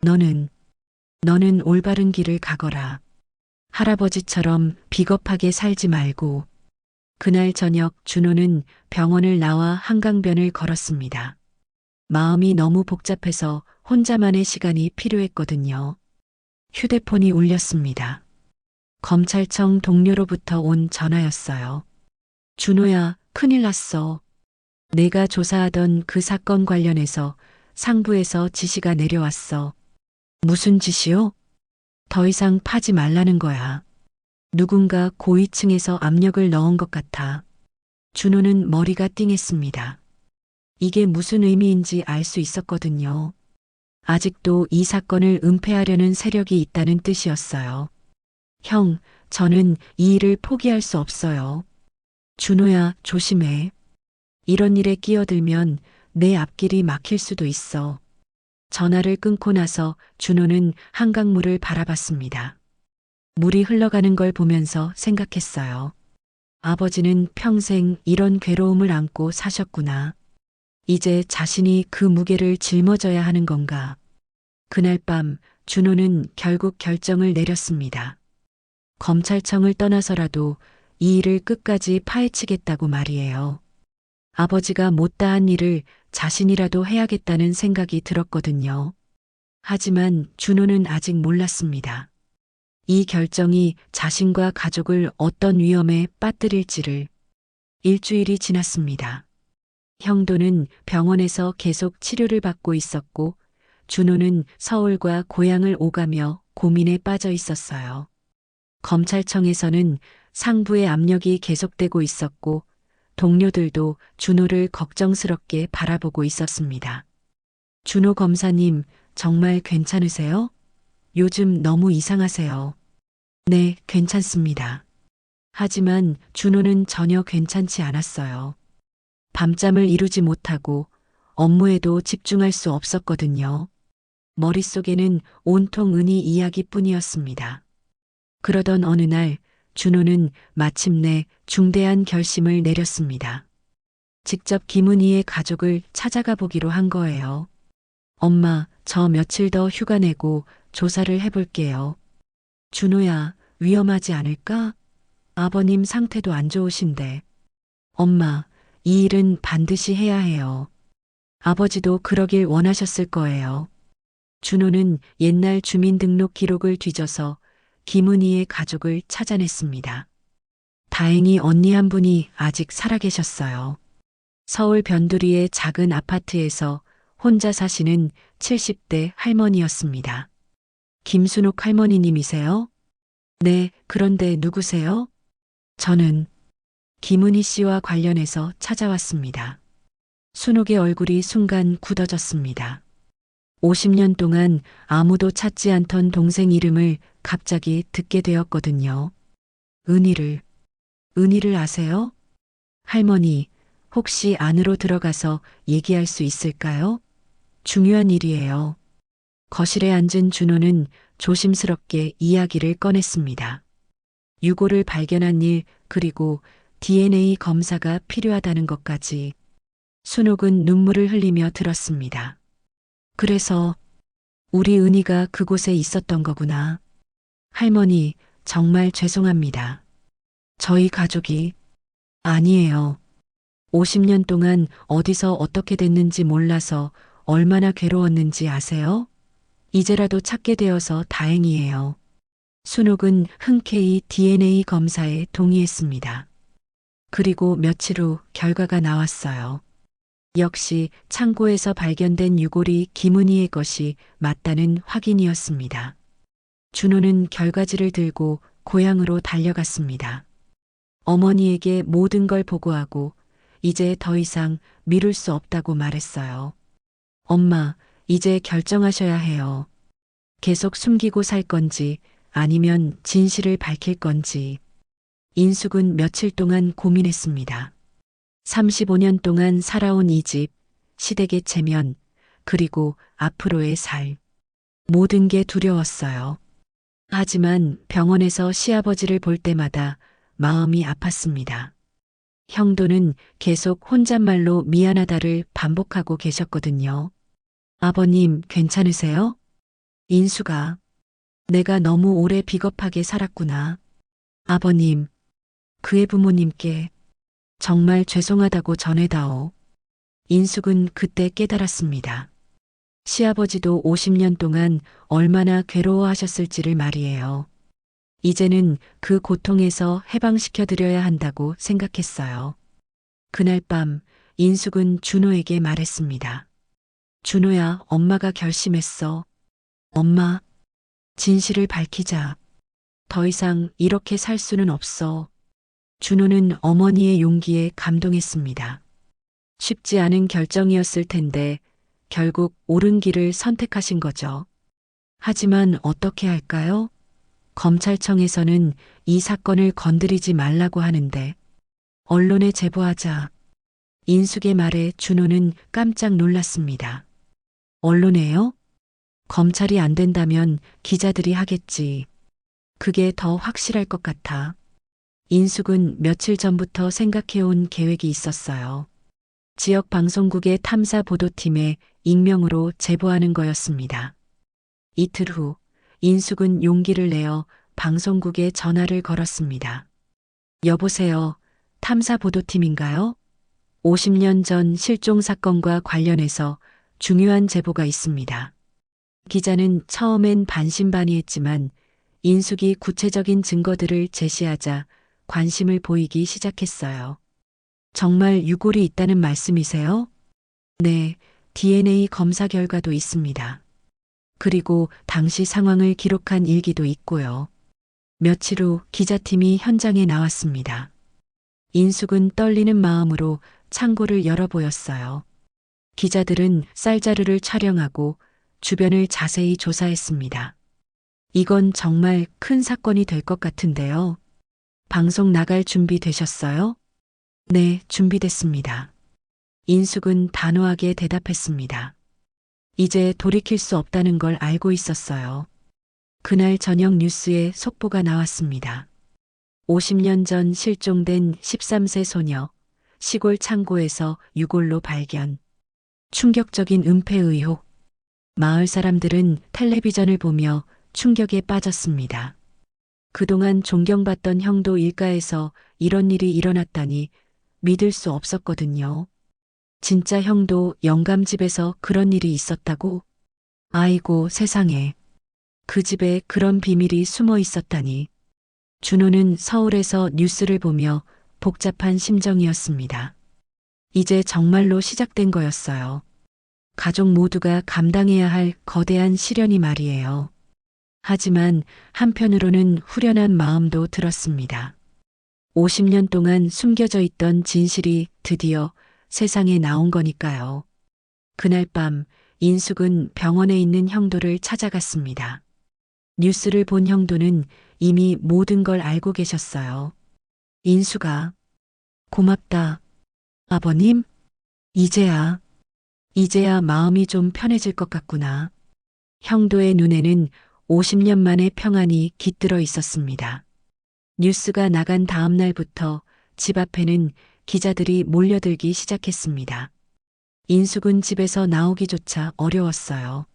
너는 올바른 길을 가거라. 할아버지처럼 비겁하게 살지 말고. 그날 저녁 준호는 병원을 나와 한강변을 걸었습니다. 마음이 너무 복잡해서 혼자만의 시간이 필요했거든요. 휴대폰이 울렸습니다. 검찰청 동료로부터 온 전화였어요. 준호야, 큰일 났어. 내가 조사하던 그 사건 관련해서 상부에서 지시가 내려왔어. 무슨 지시요? 더 이상 파지 말라는 거야. 누군가 고위층에서 압력을 넣은 것 같아. 준호는 머리가 띵했습니다. 이게 무슨 의미인지 알 수 있었거든요. 아직도 이 사건을 은폐하려는 세력이 있다는 뜻이었어요. 형, 저는 이 일을 포기할 수 없어요. 준호야, 조심해. 이런 일에 끼어들면 내 앞길이 막힐 수도 있어. 전화를 끊고 나서 준호는 한강물을 바라봤습니다. 물이 흘러가는 걸 보면서 생각했어요. 아버지는 평생 이런 괴로움을 안고 사셨구나. 이제 자신이 그 무게를 짊어져야 하는 건가. 그날 밤 준호는 결국 결정을 내렸습니다. 검찰청을 떠나서라도 이 일을 끝까지 파헤치겠다고 말이에요. 아버지가 못다한 일을 자신이라도 해야겠다는 생각이 들었거든요. 하지만 준호는 아직 몰랐습니다. 이 결정이 자신과 가족을 어떤 위험에 빠뜨릴지를. 일주일이 지났습니다. 형도는 병원에서 계속 치료를 받고 있었고 준호는 서울과 고향을 오가며 고민에 빠져 있었어요. 검찰청에서는 상부의 압력이 계속되고 있었고 동료들도 준호를 걱정스럽게 바라보고 있었습니다. 준호 검사님, 정말 괜찮으세요? 요즘 너무 이상하세요. 네, 괜찮습니다. 하지만 준호는 전혀 괜찮지 않았어요. 밤잠을 이루지 못하고 업무에도 집중할 수 없었거든요. 머릿속에는 온통 은희 이야기뿐이었습니다. 그러던 어느 날 준호는 마침내 중대한 결심을 내렸습니다. 직접 김은희의 가족을 찾아가 보기로 한 거예요. 엄마, 저 며칠 더 휴가 내고 조사를 해볼게요. 준호야, 위험하지 않을까? 아버님 상태도 안 좋으신데. 엄마, 이 일은 반드시 해야 해요. 아버지도 그러길 원하셨을 거예요. 준호는 옛날 주민등록 기록을 뒤져서 김은희의 가족을 찾아냈습니다. 다행히 언니 한 분이 아직 살아계셨어요. 서울 변두리의 작은 아파트에서 혼자 사시는 70대 할머니였습니다. 김순옥 할머니님이세요? 네, 그런데 누구세요? 저는 김은희 씨와 관련해서 찾아왔습니다. 순옥의 얼굴이 순간 굳어졌습니다. 50년 동안 아무도 찾지 않던 동생 이름을 갑자기 듣게 되었거든요. 은희를 아세요? 할머니, 혹시 안으로 들어가서 얘기할 수 있을까요? 중요한 일이에요. 거실에 앉은 준호는 조심스럽게 이야기를 꺼냈습니다. 유골을 발견한 일, 그리고 DNA 검사가 필요하다는 것까지. 순옥은 눈물을 흘리며 들었습니다. 그래서 우리 은희가 그곳에 있었던 거구나. 할머니, 정말 죄송합니다. 저희 가족이. 아니에요. 50년 동안 어디서 어떻게 됐는지 몰라서 얼마나 괴로웠는지 아세요? 이제라도 찾게 되어서 다행이에요. 순옥은 흔쾌히 DNA 검사에 동의했습니다. 그리고 며칠 후 결과가 나왔어요. 역시 창고에서 발견된 유골이 김은희의 것이 맞다는 확인이었습니다. 준호는 결과지를 들고 고향으로 달려갔습니다. 어머니에게 모든 걸 보고하고 이제 더 이상 미룰 수 없다고 말했어요. 엄마, 이제 결정하셔야 해요. 계속 숨기고 살 건지 아니면 진실을 밝힐 건지. 인숙은 며칠 동안 고민했습니다. 35년 동안 살아온 이 집, 시댁의 체면, 그리고 앞으로의 살. 모든 게 두려웠어요. 하지만 병원에서 시아버지를 볼 때마다 마음이 아팠습니다. 형도는 계속 혼잣말로 미안하다를 반복하고 계셨거든요. 아버님, 괜찮으세요? 인수가, 내가 너무 오래 비겁하게 살았구나. 아버님, 그의 부모님께 정말 죄송하다고 전해다오. 인숙은 그때 깨달았습니다. 시아버지도 50년 동안 얼마나 괴로워하셨을지를 말이에요. 이제는 그 고통에서 해방시켜드려야 한다고 생각했어요. 그날 밤 인숙은 준호에게 말했습니다. 준호야, 엄마가 결심했어. 엄마, 진실을 밝히자. 더 이상 이렇게 살 수는 없어. 준호는 어머니의 용기에 감동했습니다. 쉽지 않은 결정이었을 텐데 결국 옳은 길을 선택하신 거죠. 하지만 어떻게 할까요? 검찰청에서는 이 사건을 건드리지 말라고 하는데 언론에 제보하자. 인숙의 말에 준호는 깜짝 놀랐습니다. 언론에요? 검찰이 안 된다면 기자들이 하겠지. 그게 더 확실할 것 같아. 인숙은 며칠 전부터 생각해온 계획이 있었어요. 지역 방송국의 탐사 보도팀에 익명으로 제보하는 거였습니다. 이틀 후 인숙은 용기를 내어 방송국에 전화를 걸었습니다. 여보세요. 탐사 보도팀인가요? 50년 전 실종 사건과 관련해서 중요한 제보가 있습니다. 기자는 처음엔 반신반의했지만 인숙이 구체적인 증거들을 제시하자 관심을 보이기 시작했어요. 정말 유골이 있다는 말씀이세요? 네, DNA 검사 결과도 있습니다. 그리고 당시 상황을 기록한 일기도 있고요. 며칠 후 기자팀이 현장에 나왔습니다. 인숙은 떨리는 마음으로 창고를 열어 보였어요. 기자들은 쌀자루를 촬영하고 주변을 자세히 조사했습니다. 이건 정말 큰 사건이 될 것 같은데요. 방송 나갈 준비 되셨어요? 네, 준비됐습니다. 인숙은 단호하게 대답했습니다. 이제 돌이킬 수 없다는 걸 알고 있었어요. 그날 저녁 뉴스에 속보가 나왔습니다. 50년 전 실종된 13세 소녀, 시골 창고에서 유골로 발견. 충격적인 은폐 의혹. 마을 사람들은 텔레비전을 보며 충격에 빠졌습니다. 그동안 존경받던 형도 일가에서 이런 일이 일어났다니 믿을 수 없었거든요. 진짜 형도 영감집에서 그런 일이 있었다고? 아이고 세상에. 그 집에 그런 비밀이 숨어 있었다니. 준호는 서울에서 뉴스를 보며 복잡한 심정이었습니다. 이제 정말로 시작된 거였어요. 가족 모두가 감당해야 할 거대한 시련이 말이에요. 하지만 한편으로는 후련한 마음도 들었습니다. 50년 동안 숨겨져 있던 진실이 드디어 세상에 나온 거니까요. 그날 밤 인숙은 병원에 있는 형도를 찾아갔습니다. 뉴스를 본 형도는 이미 모든 걸 알고 계셨어요. 인숙아, 고맙다. 아버님, 이제야 마음이 좀 편해질 것 같구나. 형도의 눈에는 50년 만의 평안이 깃들어 있었습니다. 뉴스가 나간 다음 날부터 집 앞에는 기자들이 몰려들기 시작했습니다. 인숙은 집에서 나오기조차 어려웠어요.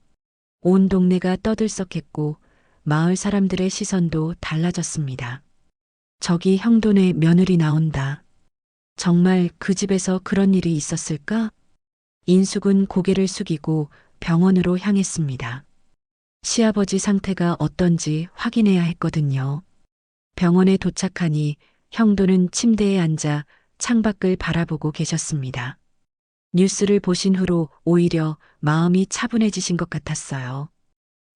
온 동네가 떠들썩했고 마을 사람들의 시선도 달라졌습니다. 저기 형돈의 며느리 나온다. 정말 그 집에서 그런 일이 있었을까? 인숙은 고개를 숙이고 병원으로 향했습니다. 시아버지 상태가 어떤지 확인해야 했거든요. 병원에 도착하니 형돈은 침대에 앉아 창밖을 바라보고 계셨습니다. 뉴스를 보신 후로 오히려 마음이 차분해지신 것 같았어요.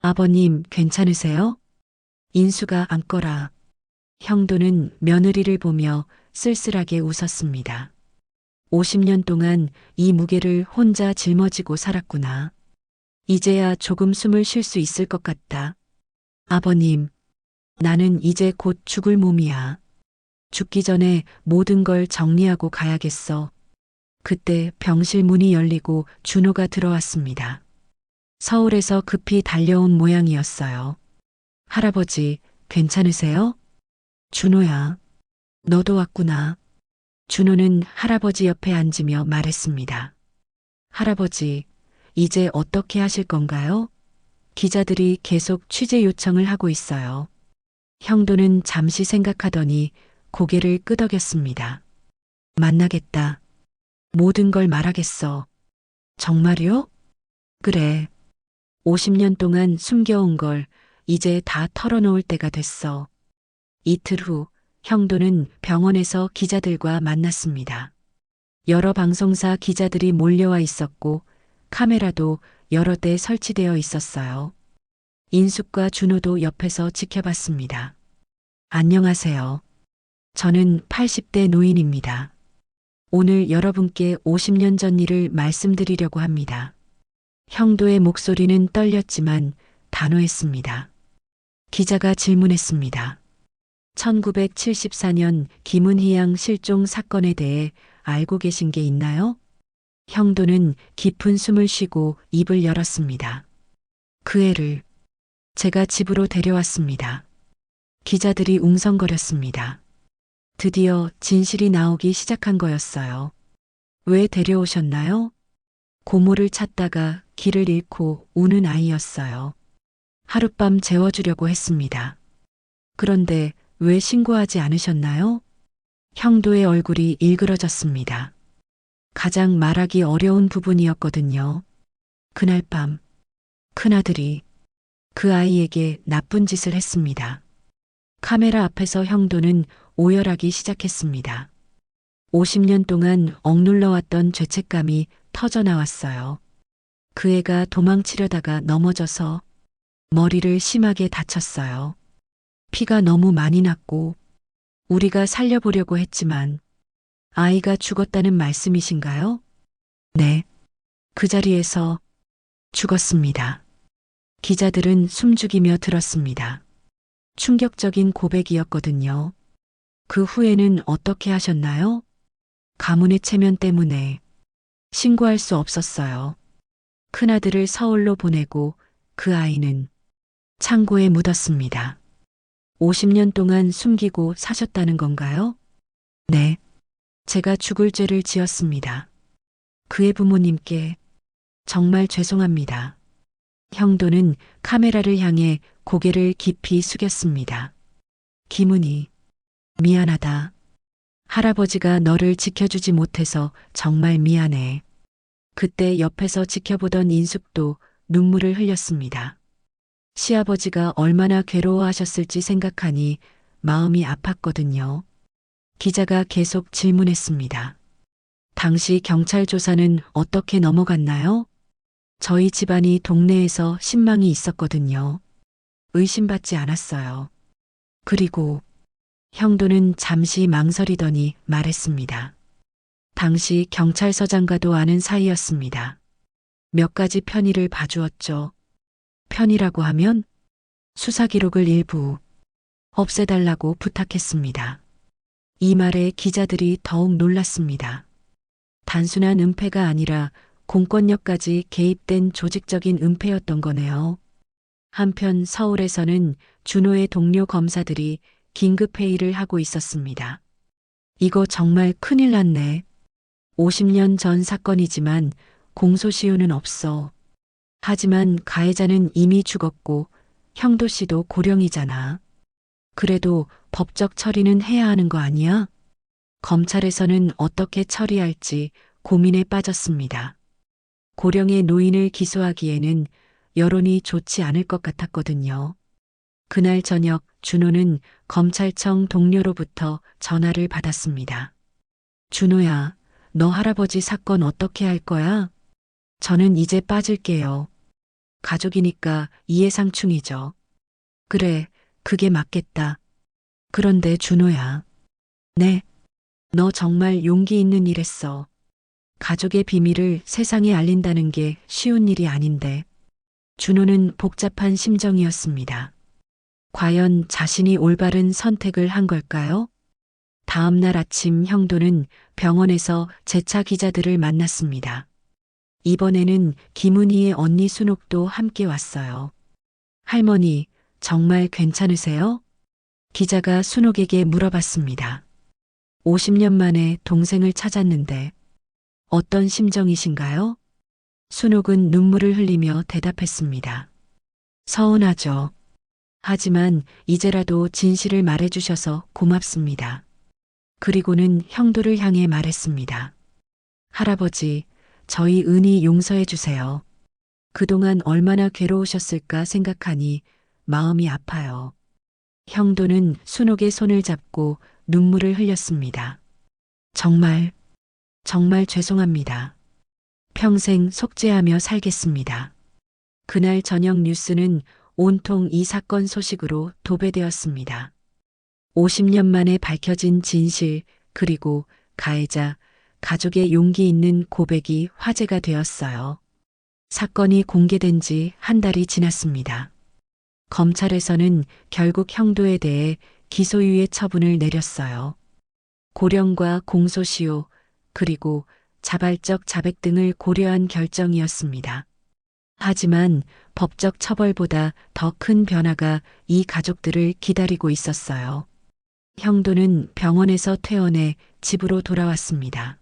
아버님, 괜찮으세요? 인수가 앉거라. 형돈은 며느리를 보며 쓸쓸하게 웃었습니다. 50년 동안 이 무게를 혼자 짊어지고 살았구나. 이제야 조금 숨을 쉴 수 있을 것 같다. 아버님, 나는 이제 곧 죽을 몸이야. 죽기 전에 모든 걸 정리하고 가야겠어. 그때 병실 문이 열리고 준호가 들어왔습니다. 서울에서 급히 달려온 모양이었어요. 할아버지, 괜찮으세요? 준호야, 너도 왔구나. 준호는 할아버지 옆에 앉으며 말했습니다. 할아버지, 이제 어떻게 하실 건가요? 기자들이 계속 취재 요청을 하고 있어요. 형도는 잠시 생각하더니 고개를 끄덕였습니다. 만나겠다. 모든 걸 말하겠어. 정말요? 그래. 50년 동안 숨겨온 걸 이제 다 털어놓을 때가 됐어. 이틀 후 형도는 병원에서 기자들과 만났습니다. 여러 방송사 기자들이 몰려와 있었고 카메라도 여러 대 설치되어 있었어요. 인숙과 준호도 옆에서 지켜봤습니다. 안녕하세요. 저는 80대 노인입니다. 오늘 여러분께 50년 전 일을 말씀드리려고 합니다. 형도의 목소리는 떨렸지만 단호했습니다. 기자가 질문했습니다. 1974년 김은희 양 실종 사건에 대해 알고 계신 게 있나요? 형도는 깊은 숨을 쉬고 입을 열었습니다. 그 애를 제가 집으로 데려왔습니다. 기자들이 웅성거렸습니다. 드디어 진실이 나오기 시작한 거였어요. 왜 데려오셨나요? 고모를 찾다가 길을 잃고 우는 아이였어요. 하룻밤 재워주려고 했습니다. 그런데 왜 신고하지 않으셨나요? 형도의 얼굴이 일그러졌습니다. 가장 말하기 어려운 부분이었거든요. 그날 밤 큰아들이 그 아이에게 나쁜 짓을 했습니다. 카메라 앞에서 형도는 오열하기 시작했습니다. 50년 동안 억눌러왔던 죄책감이 터져나왔어요. 그 애가 도망치려다가 넘어져서 머리를 심하게 다쳤어요. 피가 너무 많이 났고 우리가 살려보려고 했지만 아이가 죽었다는 말씀이신가요? 네. 그 자리에서 죽었습니다. 기자들은 숨죽이며 들었습니다. 충격적인 고백이었거든요. 그 후에는 어떻게 하셨나요? 가문의 체면 때문에 신고할 수 없었어요. 큰아들을 서울로 보내고 그 아이는 창고에 묻었습니다. 50년 동안 숨기고 사셨다는 건가요? 네. 제가 죽을 죄를 지었습니다. 그의 부모님께 정말 죄송합니다. 형도는 카메라를 향해 고개를 깊이 숙였습니다. 김은희, 미안하다. 할아버지가 너를 지켜주지 못해서 정말 미안해. 그때 옆에서 지켜보던 인숙도 눈물을 흘렸습니다. 시아버지가 얼마나 괴로워하셨을지 생각하니 마음이 아팠거든요. 기자가 계속 질문했습니다. 당시 경찰 조사는 어떻게 넘어갔나요? 저희 집안이 동네에서 신망이 있었거든요. 의심받지 않았어요. 그리고 형도는 잠시 망설이더니 말했습니다. 당시 경찰서장과도 아는 사이였습니다. 몇 가지 편의를 봐주었죠. 편의라고 하면 수사 기록을 일부 없애달라고 부탁했습니다. 이 말에 기자들이 더욱 놀랐습니다. 단순한 은폐가 아니라 공권력까지 개입된 조직적인 은폐였던 거네요. 한편 서울에서는 준호의 동료 검사들이 긴급회의를 하고 있었습니다. 이거 정말 큰일 났네. 50년 전 사건이지만 공소시효는 없어. 하지만 가해자는 이미 죽었고 형도 씨도 고령이잖아. 그래도 법적 처리는 해야 하는 거 아니야? 검찰에서는 어떻게 처리할지 고민에 빠졌습니다. 고령의 노인을 기소하기에는 여론이 좋지 않을 것 같았거든요. 그날 저녁 준호는 검찰청 동료로부터 전화를 받았습니다. 준호야, 너 할아버지 사건 어떻게 할 거야? 저는 이제 빠질게요. 가족이니까 이해상충이죠. 그래, 그게 맞겠다. 그런데 준호야. 네, 너 정말 용기 있는 일 했어. 가족의 비밀을 세상에 알린다는 게 쉬운 일이 아닌데. 준호는 복잡한 심정이었습니다. 과연 자신이 올바른 선택을 한 걸까요? 다음 날 아침 형도는 병원에서 재차 기자들을 만났습니다. 이번에는 김은희의 언니 순옥도 함께 왔어요. 할머니, 정말 괜찮으세요? 기자가 순옥에게 물어봤습니다. 50년 만에 동생을 찾았는데 어떤 심정이신가요? 순옥은 눈물을 흘리며 대답했습니다. 서운하죠. 하지만 이제라도 진실을 말해주셔서 고맙습니다. 그리고는 형도를 향해 말했습니다. 할아버지, 저희 은희 용서해 주세요. 그동안 얼마나 괴로우셨을까 생각하니 마음이 아파요. 형도는 순옥의 손을 잡고 눈물을 흘렸습니다. 정말 죄송합니다. 평생 속죄하며 살겠습니다. 그날 저녁 뉴스는 온통 이 사건 소식으로 도배되었습니다. 50년 만에 밝혀진 진실, 그리고 가해자, 가족의 용기 있는 고백이 화제가 되었어요. 사건이 공개된 지 한 달이 지났습니다. 검찰에서는 결국 형도에 대해 기소유예 처분을 내렸어요. 고령과 공소시효, 그리고 자발적 자백 등을 고려한 결정이었습니다. 하지만 법적 처벌보다 더 큰 변화가 이 가족들을 기다리고 있었어요. 형도는 병원에서 퇴원해 집으로 돌아왔습니다.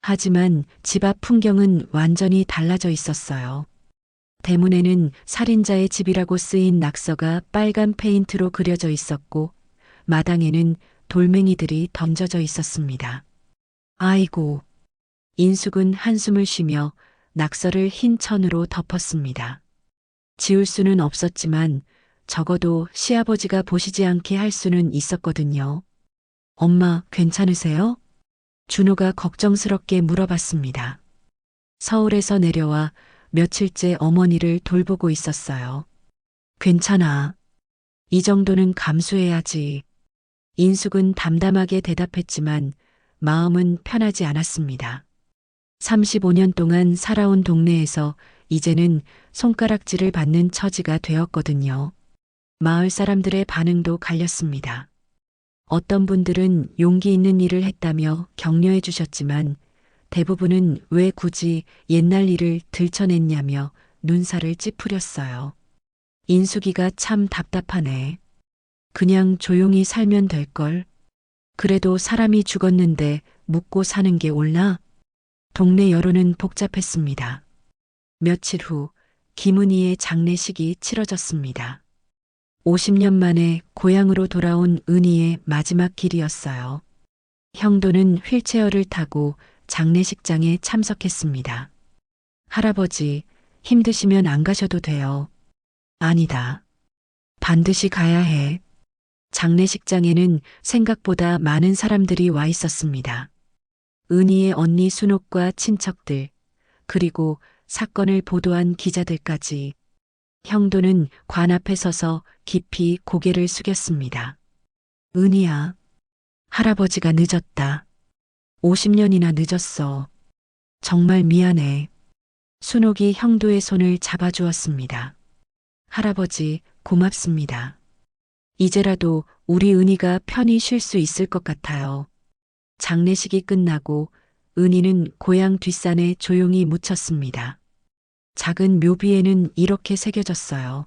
하지만 집 앞 풍경은 완전히 달라져 있었어요. 대문에는 살인자의 집이라고 쓰인 낙서가 빨간 페인트로 그려져 있었고, 마당에는 돌멩이들이 던져져 있었습니다. 아이고. 인숙은 한숨을 쉬며 낙서를 흰 천으로 덮었습니다. 지울 수는 없었지만 적어도 시아버지가 보시지 않게 할 수는 있었거든요. 엄마, 괜찮으세요? 준호가 걱정스럽게 물어봤습니다. 서울에서 내려와 며칠째 어머니를 돌보고 있었어요. 괜찮아. 이 정도는 감수해야지. 인숙은 담담하게 대답했지만 마음은 편하지 않았습니다. 35년 동안 살아온 동네에서 이제는 손가락질을 받는 처지가 되었거든요. 마을 사람들의 반응도 갈렸습니다. 어떤 분들은 용기 있는 일을 했다며 격려해 주셨지만 대부분은 왜 굳이 옛날 일을 들춰냈냐며 눈살을 찌푸렸어요. 인숙이가 참 답답하네. 그냥 조용히 살면 될걸. 그래도 사람이 죽었는데 묻고 사는 게 옳나? 동네 여론은 복잡했습니다. 며칠 후 김은희의 장례식이 치러졌습니다. 50년 만에 고향으로 돌아온 은희의 마지막 길이었어요. 형도는 휠체어를 타고 장례식장에 참석했습니다. 할아버지, 힘드시면 안 가셔도 돼요. 아니다. 반드시 가야 해. 장례식장에는 생각보다 많은 사람들이 와 있었습니다. 은희의 언니 순옥과 친척들, 그리고 사건을 보도한 기자들까지. 형도는 관 앞에 서서 깊이 고개를 숙였습니다. 은희야, 할아버지가 늦었다. 50년이나 늦었어. 정말 미안해. 순옥이 형도의 손을 잡아주었습니다. 할아버지, 고맙습니다. 이제라도 우리 은희가 편히 쉴 수 있을 것 같아요. 장례식이 끝나고 은희는 고향 뒷산에 조용히 묻혔습니다. 작은 묘비에는 이렇게 새겨졌어요.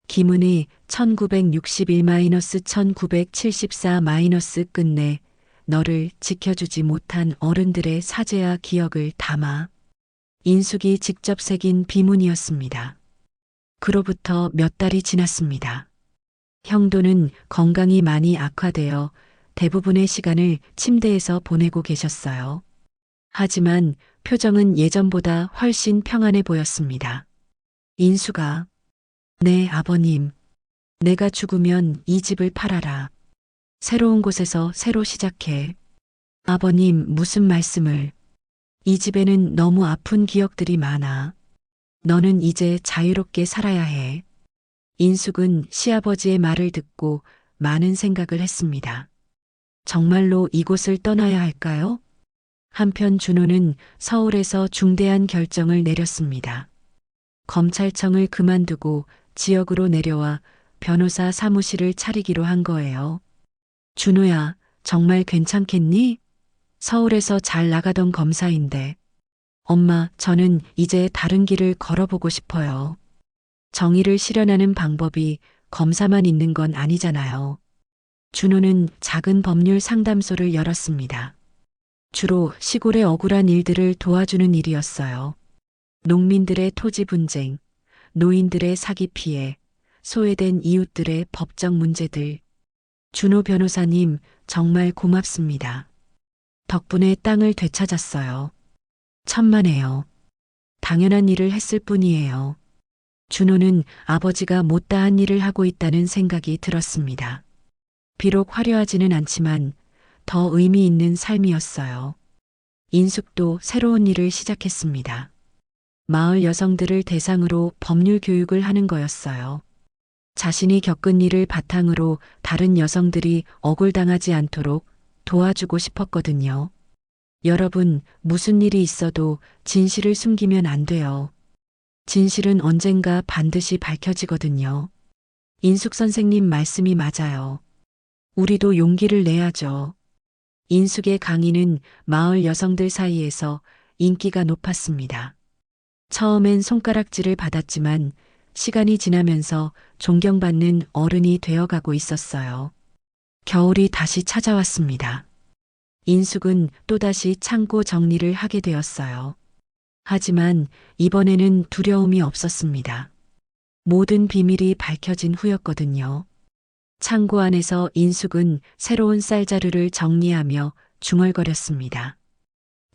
김은희 1961-1974- 끝내 너를 지켜주지 못한 어른들의 사죄와 기억을 담아. 인숙이 직접 새긴 비문이었습니다. 그로부터 몇 달이 지났습니다. 형도는 건강이 많이 악화되어 대부분의 시간을 침대에서 보내고 계셨어요. 하지만 표정은 예전보다 훨씬 평안해 보였습니다. 인수가, 네, 아버님. 내가 죽으면 이 집을 팔아라. 새로운 곳에서 새로 시작해. 아버님, 무슨 말씀을. 이 집에는 너무 아픈 기억들이 많아. 너는 이제 자유롭게 살아야 해. 인숙은 시아버지의 말을 듣고 많은 생각을 했습니다. 정말로 이곳을 떠나야 할까요? 한편 준호는 서울에서 중대한 결정을 내렸습니다. 검찰청을 그만두고 지역으로 내려와 변호사 사무실을 차리기로 한 거예요. 준호야, 정말 괜찮겠니? 서울에서 잘 나가던 검사인데. 엄마, 저는 이제 다른 길을 걸어보고 싶어요. 정의를 실현하는 방법이 검사만 있는 건 아니잖아요. 준호는 작은 법률 상담소를 열었습니다. 주로 시골의 억울한 일들을 도와주는 일이었어요. 농민들의 토지 분쟁, 노인들의 사기 피해, 소외된 이웃들의 법적 문제들. 준호 변호사님, 정말 고맙습니다. 덕분에 땅을 되찾았어요. 천만에요. 당연한 일을 했을 뿐이에요. 준호는 아버지가 못다한 일을 하고 있다는 생각이 들었습니다. 비록 화려하지는 않지만 더 의미 있는 삶이었어요. 인숙도 새로운 일을 시작했습니다. 마을 여성들을 대상으로 법률 교육을 하는 거였어요. 자신이 겪은 일을 바탕으로 다른 여성들이 억울당하지 않도록 도와주고 싶었거든요. 여러분, 무슨 일이 있어도 진실을 숨기면 안 돼요. 진실은 언젠가 반드시 밝혀지거든요. 인숙 선생님 말씀이 맞아요. 우리도 용기를 내야죠. 인숙의 강의는 마을 여성들 사이에서 인기가 높았습니다. 처음엔 손가락질을 받았지만 시간이 지나면서 존경받는 어른이 되어가고 있었어요. 겨울이 다시 찾아왔습니다. 인숙은 또다시 창고 정리를 하게 되었어요. 하지만 이번에는 두려움이 없었습니다. 모든 비밀이 밝혀진 후였거든요. 창고 안에서 인숙은 새로운 쌀자루를 정리하며 중얼거렸습니다.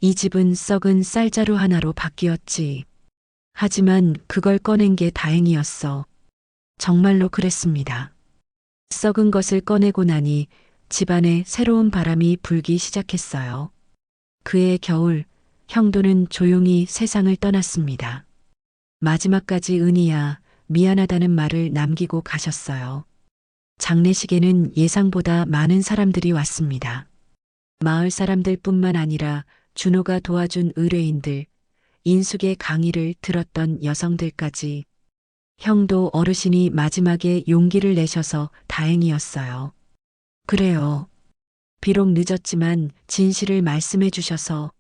이 집은 썩은 쌀자루 하나로 바뀌었지. 하지만 그걸 꺼낸 게 다행이었어. 정말로 그랬습니다. 썩은 것을 꺼내고 나니 집안에 새로운 바람이 불기 시작했어요. 그해 겨울, 형도는 조용히 세상을 떠났습니다. 마지막까지 은희야, 미안하다는 말을 남기고 가셨어요. 장례식에는 예상보다 많은 사람들이 왔습니다. 마을 사람들뿐만 아니라 준호가 도와준 의뢰인들, 인숙의 강의를 들었던 여성들까지. 형도 어르신이 마지막에 용기를 내셔서 다행이었어요. 그래요. 비록 늦었지만 진실을 말씀해 주셔서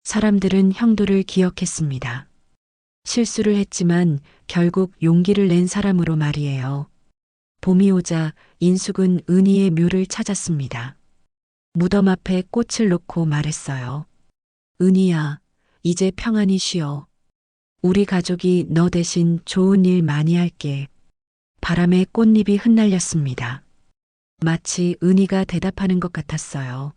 사람들은 형도를 기억했습니다. 실수를 했지만 결국 용기를 낸 사람으로 말이에요. 봄이 오자 인숙은 은희의 묘를 찾았습니다. 무덤 앞에 꽃을 놓고 말했어요. 은희야, 이제 평안히 쉬어. 우리 가족이 너 대신 좋은 일 많이 할게. 바람에 꽃잎이 흩날렸습니다. 마치 은희가 대답하는 것 같았어요.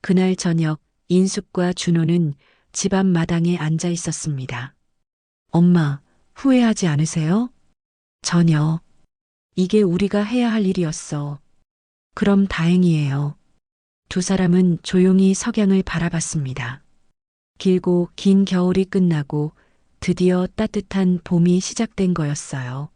그날 저녁 인숙과 준호는 집 앞 마당에 앉아 있었습니다. 엄마, 후회하지 않으세요? 전혀. 이게 우리가 해야 할 일이었어. 그럼 다행이에요. 두 사람은 조용히 석양을 바라봤습니다. 길고 긴 겨울이 끝나고 드디어 따뜻한 봄이 시작된 거였어요.